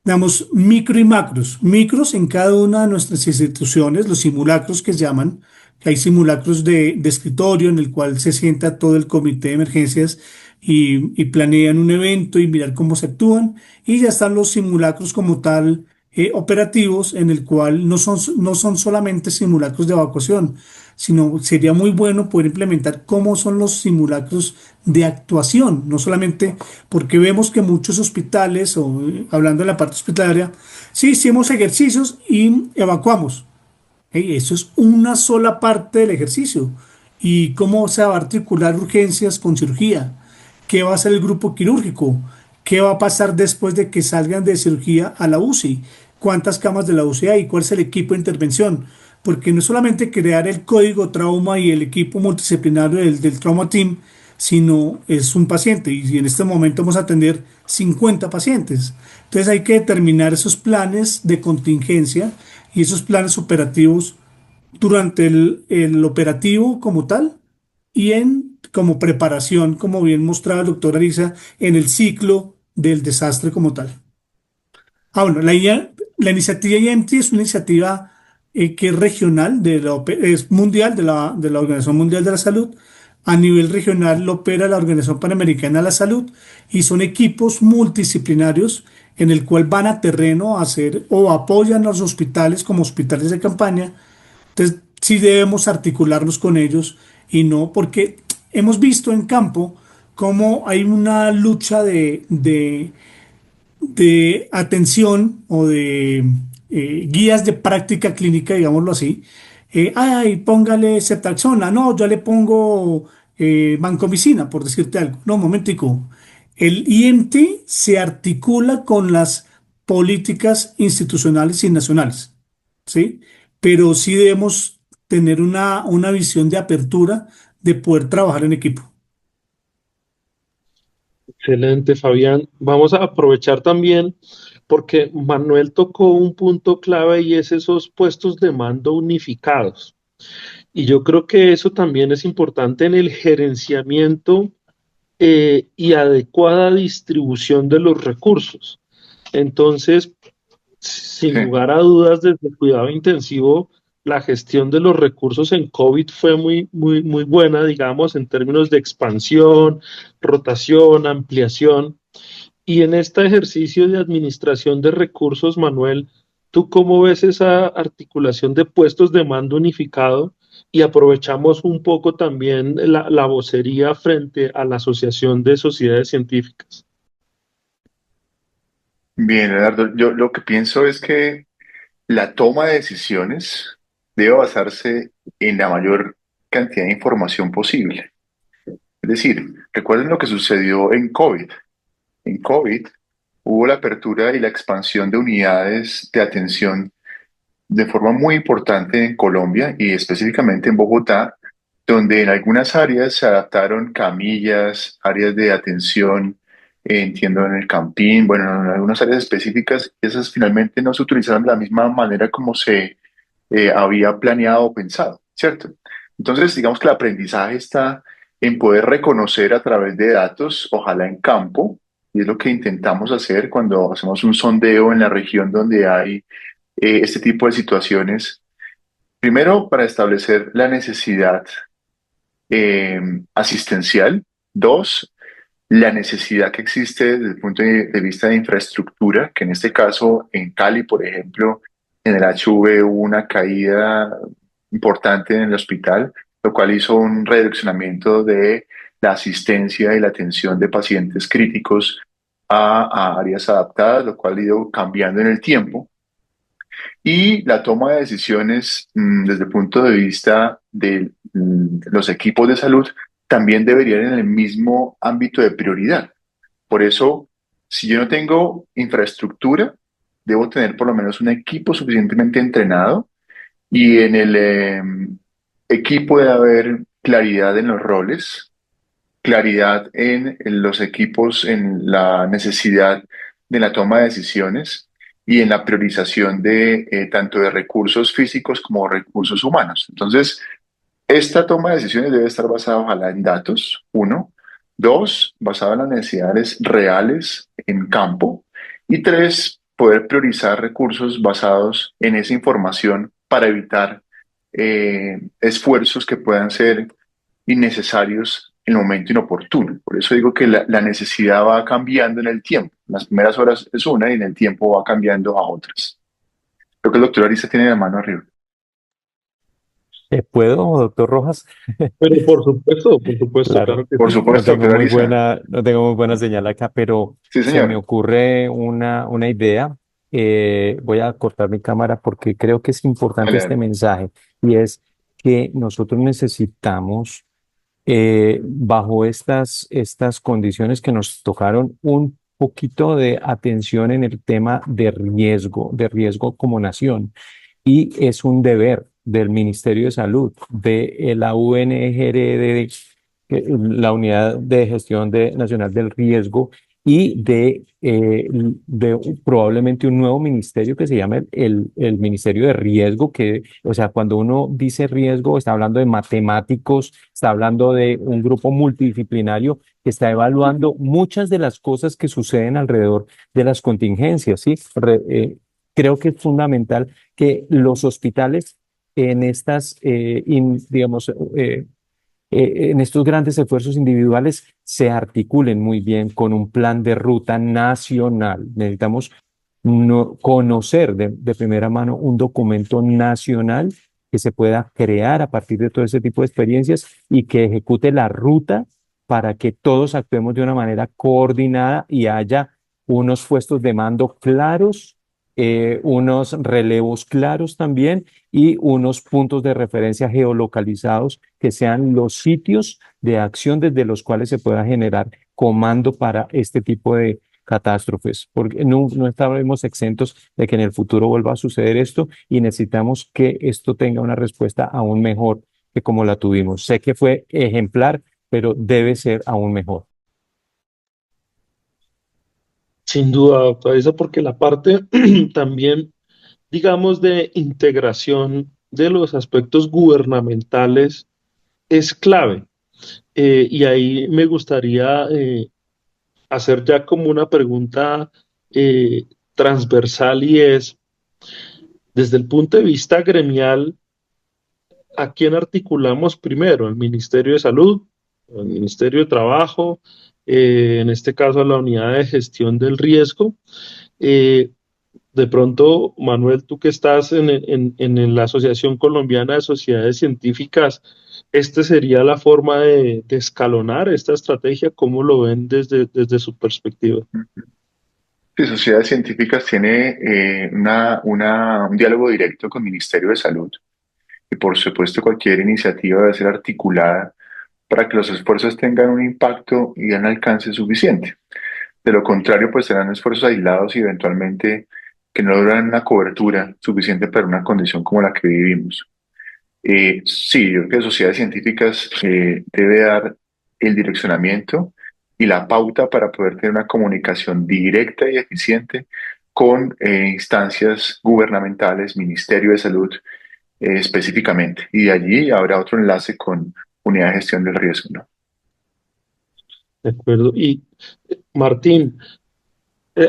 digamos, micro y macros. Micros en cada una de nuestras instituciones, los simulacros que se llaman, que hay simulacros de escritorio en el cual se sienta todo el comité de emergencias y planean un evento y mirar cómo se actúan. Y ya están los simulacros como tal, operativos, en el cual no son solamente simulacros de evacuación, sino sería muy bueno poder implementar cómo son los simulacros de actuación, no solamente porque vemos que muchos hospitales, o hablando de la parte hospitalaria, sí hicimos ejercicios y evacuamos. Hey, eso es una sola parte del ejercicio. ¿Y cómo se va a articular urgencias con cirugía? ¿Qué va a hacer el grupo quirúrgico? ¿Qué va a pasar después de que salgan de cirugía a la UCI? ¿Cuántas camas de la UCI hay? ¿Cuál es el equipo de intervención? Porque no es solamente crear el código trauma y el equipo multidisciplinario del trauma team, sino es un paciente y en este momento vamos a atender 50 pacientes. Entonces hay que determinar esos planes de contingencia y esos planes operativos durante el operativo como tal y como preparación, como bien mostraba el doctor Arisa, en el ciclo del desastre como tal. Bueno, la iniciativa IMT es una iniciativa que es regional, es mundial de la Organización Mundial de la Salud. A nivel regional lo opera la Organización Panamericana de la Salud y son equipos multidisciplinarios en el cual van a terreno a hacer o apoyan a los hospitales como hospitales de campaña. Entonces, sí debemos articularnos con ellos y no, porque hemos visto en campo cómo hay una lucha de atención o de guías de práctica clínica, digámoslo así. Ay, póngale ceftriaxona, no, yo le pongo vancomicina, por decirte algo. No, un momentico. El IMT se articula con las políticas institucionales y nacionales, ¿sí? Pero sí debemos tener una visión de apertura de poder trabajar en equipo. Excelente, Fabián. Vamos a aprovechar también porque Manuel tocó un punto clave y es esos puestos de mando unificados. Y yo creo que eso también es importante en el gerenciamiento y adecuada distribución de los recursos. Entonces, sin Sí. lugar a dudas, desde el cuidado intensivo, la gestión de los recursos en COVID fue muy buena, digamos, en términos de expansión, rotación, ampliación. Y en este ejercicio de administración de recursos, Manuel, ¿tú cómo ves esa articulación de puestos de mando unificado? Y aprovechamos un poco también la vocería frente a la Asociación de Sociedades Científicas. Bien, Leonardo, yo lo que pienso es que la toma de decisiones debe basarse en la mayor cantidad de información posible. Es decir, recuerden lo que sucedió en COVID. En COVID hubo la apertura y la expansión de unidades de atención de forma muy importante en Colombia y específicamente en Bogotá, donde en algunas áreas se adaptaron camillas, áreas de atención, entiendo en el Campín, bueno, en algunas áreas específicas, esas finalmente no se utilizaron de la misma manera como se había planeado o pensado, ¿cierto? Entonces, digamos que el aprendizaje está en poder reconocer a través de datos, ojalá en campo, y es lo que intentamos hacer cuando hacemos un sondeo en la región donde hay este tipo de situaciones. Primero, para establecer la necesidad eh, asistencial. Dos, la necesidad que existe desde el punto de vista de infraestructura, que en este caso en Cali, por ejemplo, en el HV hubo una caída importante en el hospital, lo cual hizo un redireccionamiento de la asistencia y la atención de pacientes críticos a áreas adaptadas, lo cual ha ido cambiando en el tiempo. Y la toma de decisiones desde el punto de vista de los equipos de salud también deberían ir en el mismo ámbito de prioridad. Por eso, si yo no tengo infraestructura, debo tener por lo menos un equipo suficientemente entrenado y en el equipo debe haber claridad en los roles, claridad en los equipos, en la necesidad de la toma de decisiones y en la priorización de tanto de recursos físicos como recursos humanos. Entonces, esta toma de decisiones debe estar basada ojalá en datos, uno. Dos, basada en las necesidades reales en campo. Y tres, poder priorizar recursos basados en esa información para evitar esfuerzos que puedan ser innecesarios en el momento inoportuno. Por eso digo que la necesidad va cambiando en el tiempo. En las primeras horas es una y en el tiempo va cambiando a otras. Creo que el doctor Arisa tiene la mano arriba. ¿Puedo, doctor Rojas? Pero por supuesto, Claro, claro que Por sí. supuesto, doctor Arisa. no tengo muy buena señal acá, pero Sí, se me señor. ocurre una idea. Voy a cortar mi cámara porque creo que es importante Dale, este dale. mensaje y es que nosotros necesitamos, bajo estas condiciones que nos tocaron, un poquito de atención en el tema de riesgo como nación. Y es un deber del Ministerio de Salud, de la UNGRD, la Unidad de Gestión Nacional del Riesgo, y de probablemente un nuevo ministerio que se llame el Ministerio de Riesgo, que, o sea, cuando uno dice riesgo, está hablando de matemáticos, está hablando de un grupo multidisciplinario que está evaluando muchas de las cosas que suceden alrededor de las contingencias, ¿sí? Creo que es fundamental que los hospitales en estas, digamos, en estos grandes esfuerzos individuales se articulen muy bien con un plan de ruta nacional. Necesitamos conocer de primera mano un documento nacional que se pueda crear a partir de todo ese tipo de experiencias y que ejecute la ruta para que todos actuemos de una manera coordinada y haya unos puestos de mando claros, unos relevos claros también y unos puntos de referencia geolocalizados que sean los sitios de acción desde los cuales se pueda generar comando para este tipo de catástrofes, porque no estaremos exentos de que en el futuro vuelva a suceder esto y necesitamos que esto tenga una respuesta aún mejor que como la tuvimos. Sé que fue ejemplar, pero debe ser aún mejor. Sin duda, Paisa, porque la parte también, digamos, de integración de los aspectos gubernamentales es clave. Y ahí me gustaría hacer ya como una pregunta transversal y es, desde el punto de vista gremial, ¿a quién articulamos primero? ¿Al Ministerio de Salud? ¿Al Ministerio de Trabajo? En este caso, a la Unidad de Gestión del Riesgo. Eh, de pronto, Manuel, tú que estás en la Asociación Colombiana de Sociedades Científicas, ¿esta sería la forma de escalonar esta estrategia? ¿Cómo lo ven desde su perspectiva? Sí, Sociedades Científicas tiene un diálogo directo con el Ministerio de Salud y por supuesto cualquier iniciativa debe ser articulada para que los esfuerzos tengan un impacto y un alcance suficiente. De lo contrario, pues serán esfuerzos aislados y eventualmente que no logran una cobertura suficiente para una condición como la que vivimos. Sí, yo creo que Sociedades Científicas debe dar el direccionamiento y la pauta para poder tener una comunicación directa y eficiente con instancias gubernamentales, Ministerio de Salud específicamente. Y de allí habrá otro enlace con Unidad de Gestión del Riesgo, ¿no? De acuerdo. Y Martín,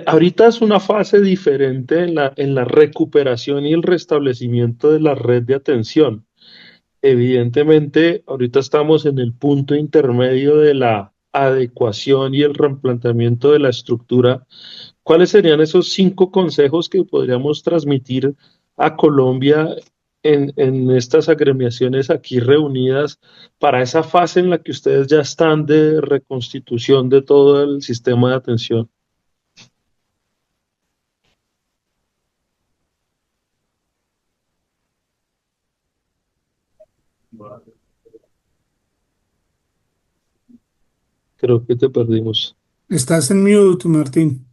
ahorita es una fase diferente en la recuperación y el restablecimiento de la red de atención. Evidentemente, ahorita estamos en el punto intermedio de la adecuación y el replanteamiento de la estructura. ¿Cuáles serían esos 5 consejos que podríamos transmitir a Colombia en estas agremiaciones aquí reunidas para esa fase en la que ustedes ya están de reconstitución de todo el sistema de atención? Creo que te perdimos. Estás en mute, Martín.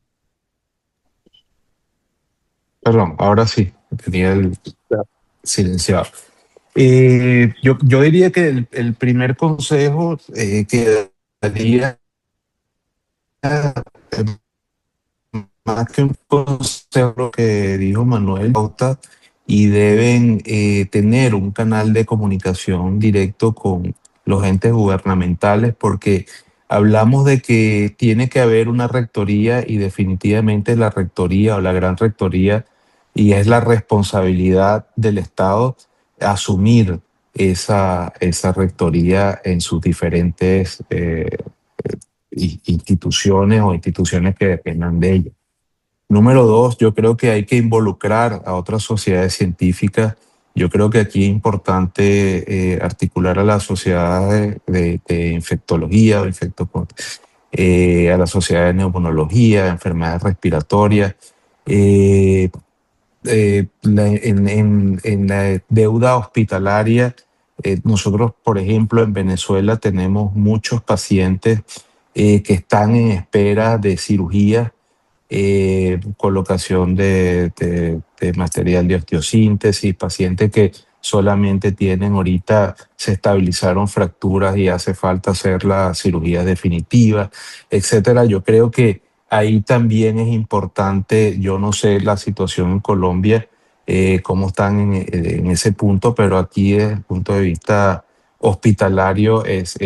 Perdón, ahora sí, tenía el Ya. silenciado. Yo diría que el primer consejo que daría, eh, más que un consejo, lo que dijo Manuel, pauta, y deben tener un canal de comunicación directo con los entes gubernamentales, porque hablamos de que tiene que haber una rectoría y definitivamente la rectoría o la gran rectoría, y es la responsabilidad del Estado asumir esa rectoría en sus diferentes instituciones o instituciones que dependan de ella. Número dos, yo creo que hay que involucrar a otras sociedades científicas. Yo creo que aquí es importante articular a la sociedad de infectología, a la sociedad de neumonología, de enfermedades respiratorias. En la deuda hospitalaria, nosotros, por ejemplo, en Venezuela tenemos muchos pacientes que están en espera de cirugía, colocación de material de osteosíntesis, pacientes que solamente tienen ahorita, se estabilizaron fracturas y hace falta hacer la cirugía definitiva, etcétera. Yo creo que ahí también es importante, yo no sé la situación en Colombia, cómo están en ese punto, pero aquí desde el punto de vista hospitalario es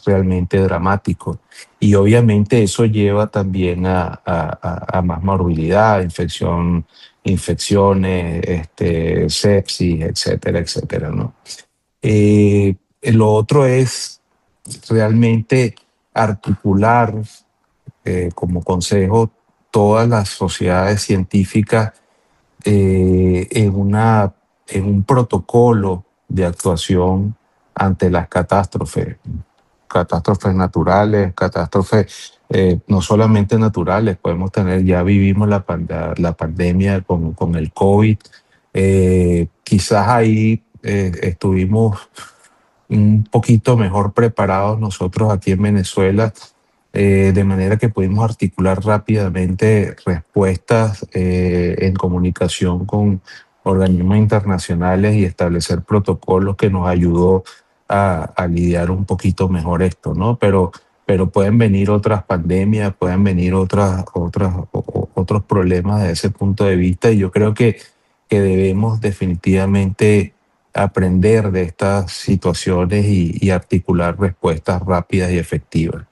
realmente dramático. Y obviamente eso lleva también a más morbilidad, infecciones, sepsis, etcétera, etcétera, ¿no? Lo otro es realmente articular como consejo todas las sociedades científicas en un protocolo de actuación ante las catástrofes naturales, catástrofes no solamente naturales, podemos tener, ya vivimos la pandemia con el COVID, quizás ahí estuvimos un poquito mejor preparados nosotros aquí en Venezuela, de manera que pudimos articular rápidamente respuestas en comunicación con organismos internacionales y establecer protocolos que nos ayudó a lidiar un poquito mejor esto, ¿no? Pero pueden venir otras pandemias, pueden venir otros problemas desde ese punto de vista y yo creo que debemos definitivamente aprender de estas situaciones y articular respuestas rápidas y efectivas.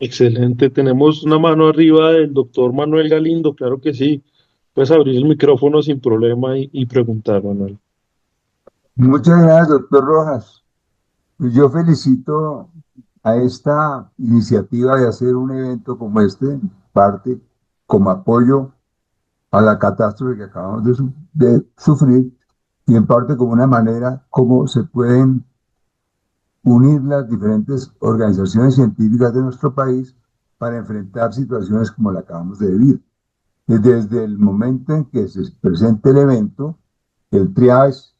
Excelente. Tenemos una mano arriba del doctor Manuel Galindo, claro que sí. Puedes abrir el micrófono sin problema y preguntar, Manuel. Muchas gracias, doctor Rojas. Pues yo felicito a esta iniciativa de hacer un evento como este, en parte como apoyo a la catástrofe que acabamos de sufrir y en parte como una manera como se pueden unir las diferentes organizaciones científicas de nuestro país para enfrentar situaciones como la que acabamos de vivir. Desde el momento en que se presente el evento, el triage,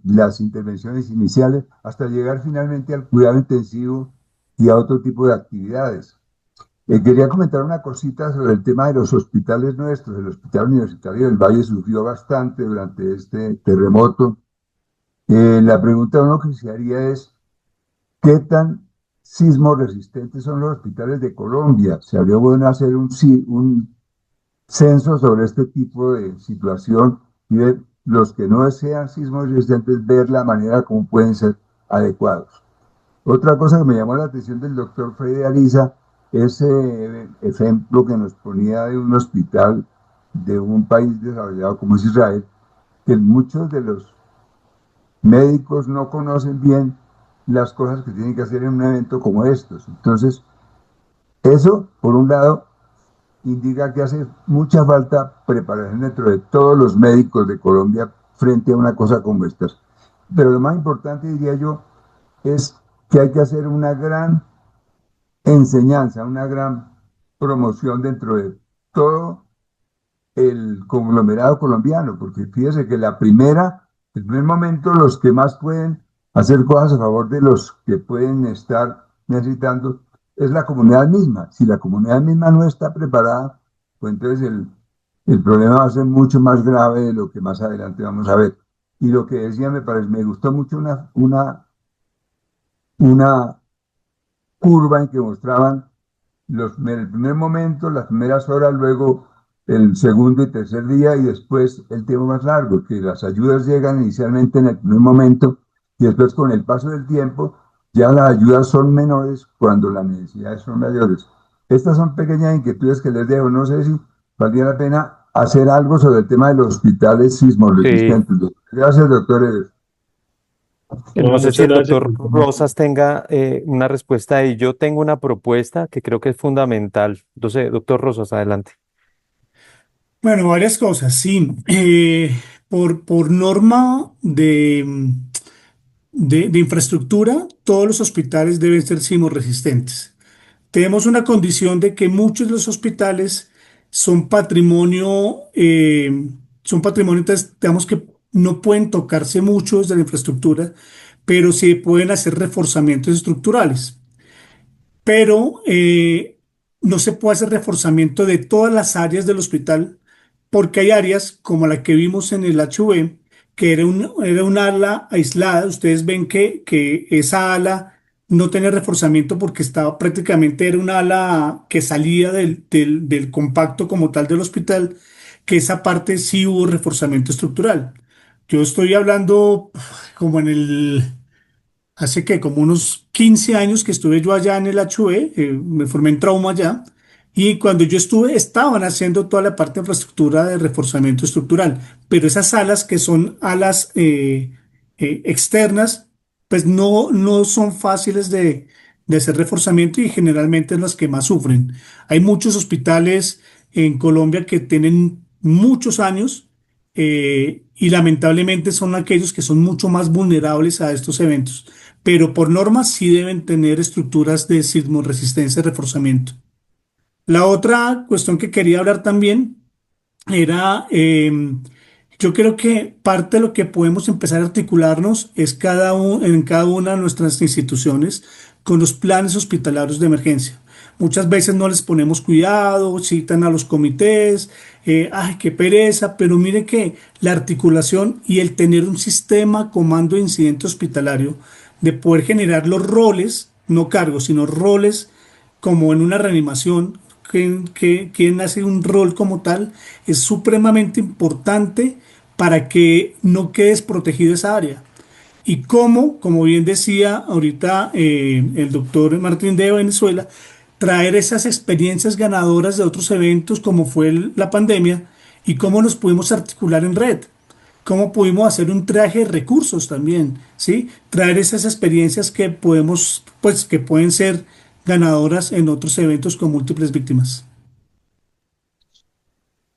las intervenciones iniciales, hasta llegar finalmente al cuidado intensivo y a otro tipo de actividades. Quería comentar una cosita sobre el tema de los hospitales nuestros. El Hospital Universitario del Valle sufrió bastante durante este terremoto. La pregunta uno que se haría es, ¿qué tan sismo resistentes son los hospitales de Colombia? Sería bueno hacer un censo sobre este tipo de situación y ver los que no sean sismos resistentes, ver la manera como pueden ser adecuados. Otra cosa que me llamó la atención del doctor Freddy Ariza, ese ejemplo que nos ponía de un hospital de un país desarrollado como es Israel, que muchos de los médicos no conocen bien las cosas que tienen que hacer en un evento como estos. Entonces, eso, por un lado, indica que hace mucha falta preparación dentro de todos los médicos de Colombia frente a una cosa como esta. Pero lo más importante, diría yo, es que hay que hacer una gran enseñanza, una gran promoción dentro de todo el conglomerado colombiano, porque fíjese que el primer momento, los que más pueden hacer cosas a favor de los que pueden estar necesitando es la comunidad misma. Si la comunidad misma no está preparada, pues entonces el problema va a ser mucho más grave de lo que más adelante vamos a ver. Y lo que decía me gustó mucho una curva en que mostraban en el primer momento, las primeras horas, luego el segundo y tercer día y después el tiempo más largo, que las ayudas llegan inicialmente en el primer momento y después con el paso del tiempo ya las ayudas son menores cuando las necesidades son mayores. Estas son pequeñas inquietudes que les dejo. No sé si valdría la pena hacer algo sobre el tema de los hospitales Sí, sismoresistentes. Gracias, doctores. no No, sé si muchas el gracias. doctor Rosas tenga una respuesta ahí. Yo tengo una propuesta que creo que es fundamental. Entonces, doctor Rosas, adelante. Bueno, varias cosas, sí. Por norma de infraestructura, todos los hospitales deben ser sismorresistentes. Tenemos una condición de que muchos de los hospitales son patrimonio, entonces digamos que no pueden tocarse mucho desde la infraestructura, pero se pueden hacer reforzamientos estructurales. Pero no se puede hacer reforzamiento de todas las áreas del hospital porque hay áreas como la que vimos en el HV, que era un ala aislada. Ustedes ven que esa ala no tenía reforzamiento porque estaba prácticamente, era un ala que salía del compacto como tal del hospital, que esa parte sí hubo reforzamiento estructural. Yo estoy hablando como en el Hace que como unos 15 años que estuve yo allá en el HV, me formé en trauma allá, y cuando yo estuve estaban haciendo toda la parte de infraestructura de reforzamiento estructural, pero esas alas que son alas externas, pues no son fáciles de hacer reforzamiento y generalmente es las que más sufren. Hay muchos hospitales en Colombia que tienen muchos años y lamentablemente son aquellos que son mucho más vulnerables a estos eventos, pero por norma sí deben tener estructuras de sismoresistencia y reforzamiento. La otra cuestión que quería hablar también era, yo creo que parte de lo que podemos empezar a articularnos es en cada una de nuestras instituciones con los planes hospitalarios de emergencia. Muchas veces no les ponemos cuidado, citan a los comités, ay, qué pereza, pero mire que la articulación y el tener un sistema comando de incidente hospitalario, de poder generar los roles, no cargos, sino roles como en una reanimación, quien hace un rol como tal, es supremamente importante para que no quedes protegido esa área. Y cómo, como bien decía ahorita el doctor Martín de Venezuela, traer esas experiencias ganadoras de otros eventos como fue la pandemia y cómo nos pudimos articular en red, cómo pudimos hacer un traje de recursos también, ¿sí? Traer esas experiencias que podemos, pues que pueden ser ganadoras en otros eventos con múltiples víctimas.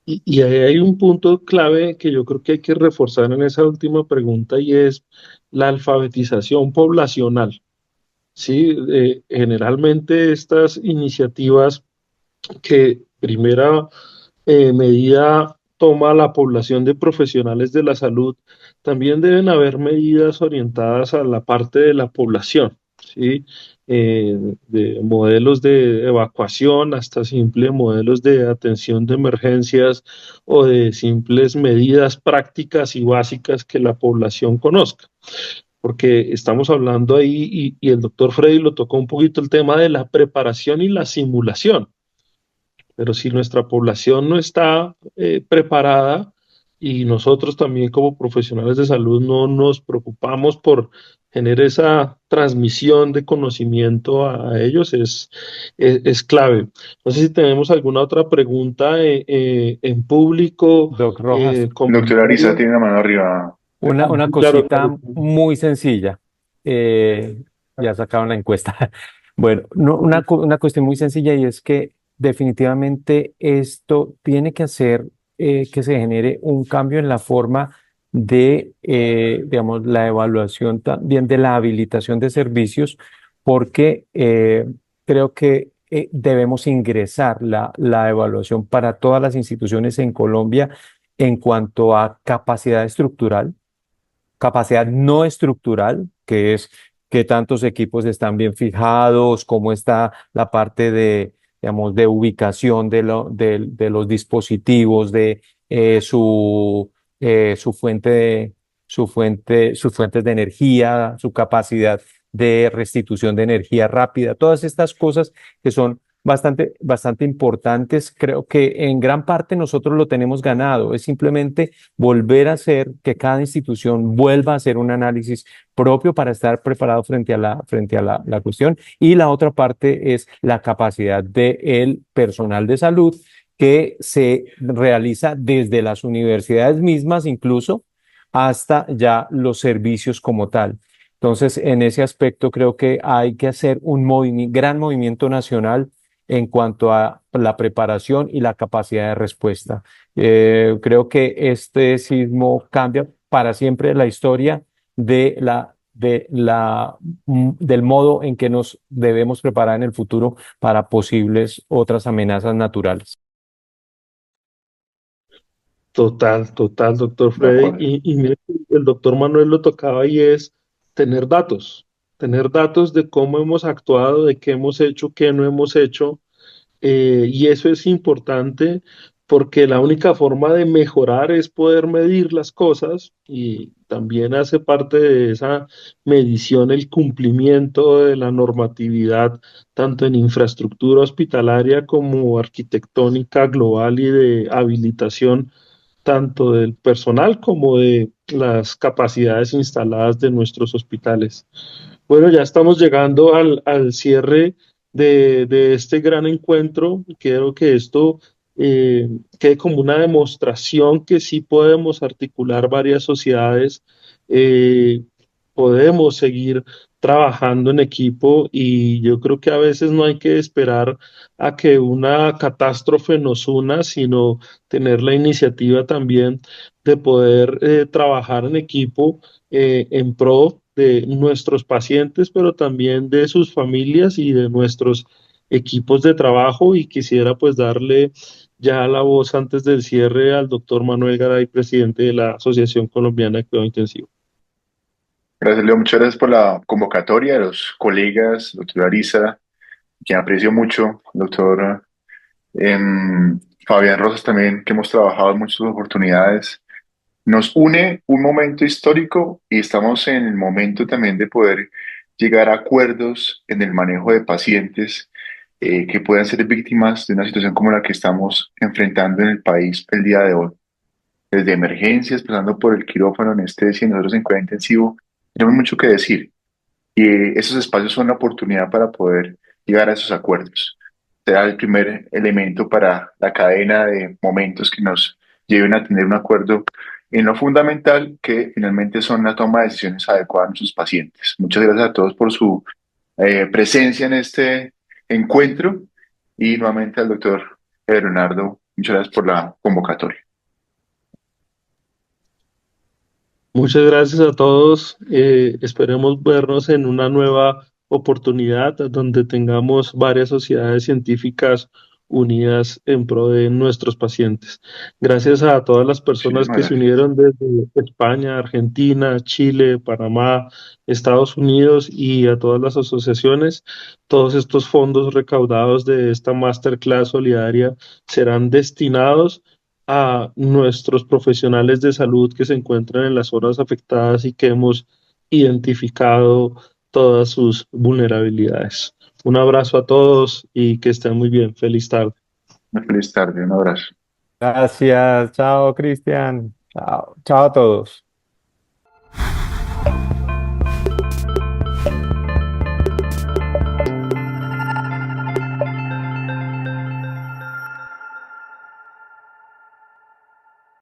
Y ahí hay un punto clave que yo creo que hay que reforzar en esa última pregunta y es la alfabetización poblacional. Sí, generalmente estas iniciativas que primera medida toma la población de profesionales de la salud, también deben haber medidas orientadas a la parte de la población, ¿sí? De modelos de evacuación hasta simples modelos de atención de emergencias o de simples medidas prácticas y básicas que la población conozca. Porque estamos hablando ahí, y el doctor Freddy lo tocó un poquito, el tema de la preparación y la simulación. Pero si nuestra población no está preparada y nosotros también como profesionales de salud no nos preocupamos por tener esa transmisión de conocimiento a ellos, es clave. No sé si tenemos alguna otra pregunta en público, Doc Rojas, Doctora Arisa comentario. tiene la mano arriba. una Claro, claro. cosita muy sencilla. Eh, ya sacaron la encuesta. Bueno, una cuestión muy sencilla y es que definitivamente esto tiene que hacer que se genere un cambio en la forma de, digamos, la evaluación también de la habilitación de servicios, porque creo que debemos ingresar la evaluación para todas las instituciones en Colombia en cuanto a capacidad estructural, capacidad no estructural, que es qué tantos equipos están bien fijados, cómo está la parte de, digamos, de ubicación de los dispositivos, de su fuente sus fuentes de energía, su capacidad de restitución de energía rápida, todas estas cosas que son bastante importantes. Creo que en gran parte nosotros lo tenemos ganado. Es simplemente volver a hacer que cada institución vuelva a hacer un análisis propio para estar preparado frente a la cuestión. Y la otra parte es la capacidad del personal de salud que se realiza desde las universidades mismas, incluso hasta ya los servicios como tal. Entonces, en ese aspecto creo que hay que hacer un gran movimiento nacional en cuanto a la preparación y la capacidad de respuesta. Creo que este sismo cambia para siempre la historia del modo en que nos debemos preparar en el futuro para posibles otras amenazas naturales. Total, total, doctor De Freddy. acuerdo. Y mire, el doctor Manuel lo tocaba y es tener datos de cómo hemos actuado, de qué hemos hecho, qué no hemos hecho, y eso es importante porque la única forma de mejorar es poder medir las cosas y también hace parte de esa medición el cumplimiento de la normatividad, tanto en infraestructura hospitalaria como arquitectónica global y de habilitación, tanto del personal como de las capacidades instaladas de nuestros hospitales. Bueno, ya estamos llegando al cierre de este gran encuentro. Quiero que esto quede como una demostración que sí podemos articular varias sociedades, eh, podemos seguir trabajando en equipo y yo creo que a veces no hay que esperar a que una catástrofe nos una, sino tener la iniciativa también de poder trabajar en equipo en pro de nuestros pacientes, pero también de sus familias y de nuestros equipos de trabajo. Y quisiera pues darle ya la voz antes del cierre al doctor Manuel Garay, presidente de la Asociación Colombiana de Cuidado Intensivo. Gracias, Leo. Muchas gracias por la convocatoria de los colegas, doctor Arisa, quien aprecio mucho, doctor Fabián Rosas también, que hemos trabajado en muchas oportunidades. Nos une un momento histórico y estamos en el momento también de poder llegar a acuerdos en el manejo de pacientes que puedan ser víctimas de una situación como la que estamos enfrentando en el país el día de hoy. Desde emergencias, pasando por el quirófano, anestesia y nosotros en cuidado intensivo, tenemos mucho que decir. Y esos espacios son la oportunidad para poder llegar a esos acuerdos. Será el primer elemento para la cadena de momentos que nos lleven a tener un acuerdo en lo fundamental, que finalmente son la toma de decisiones adecuadas a sus pacientes. Muchas gracias a todos por su presencia en este encuentro y nuevamente al doctor Leonardo, muchas gracias por la convocatoria. Muchas gracias a todos. Esperemos vernos en una nueva oportunidad donde tengamos varias sociedades científicas unidas en pro de nuestros pacientes. Gracias a todas las personas Muchísimas que se gracias. unieron desde España, Argentina, Chile, Panamá, Estados Unidos y a todas las asociaciones. Todos estos fondos recaudados de esta masterclass solidaria serán destinados a nuestros profesionales de salud que se encuentran en las zonas afectadas y que hemos identificado todas sus vulnerabilidades. Un abrazo a todos y que estén muy bien. Feliz tarde. Una feliz tarde, un abrazo. Gracias. Chao, Cristian. Chao. Chao a todos.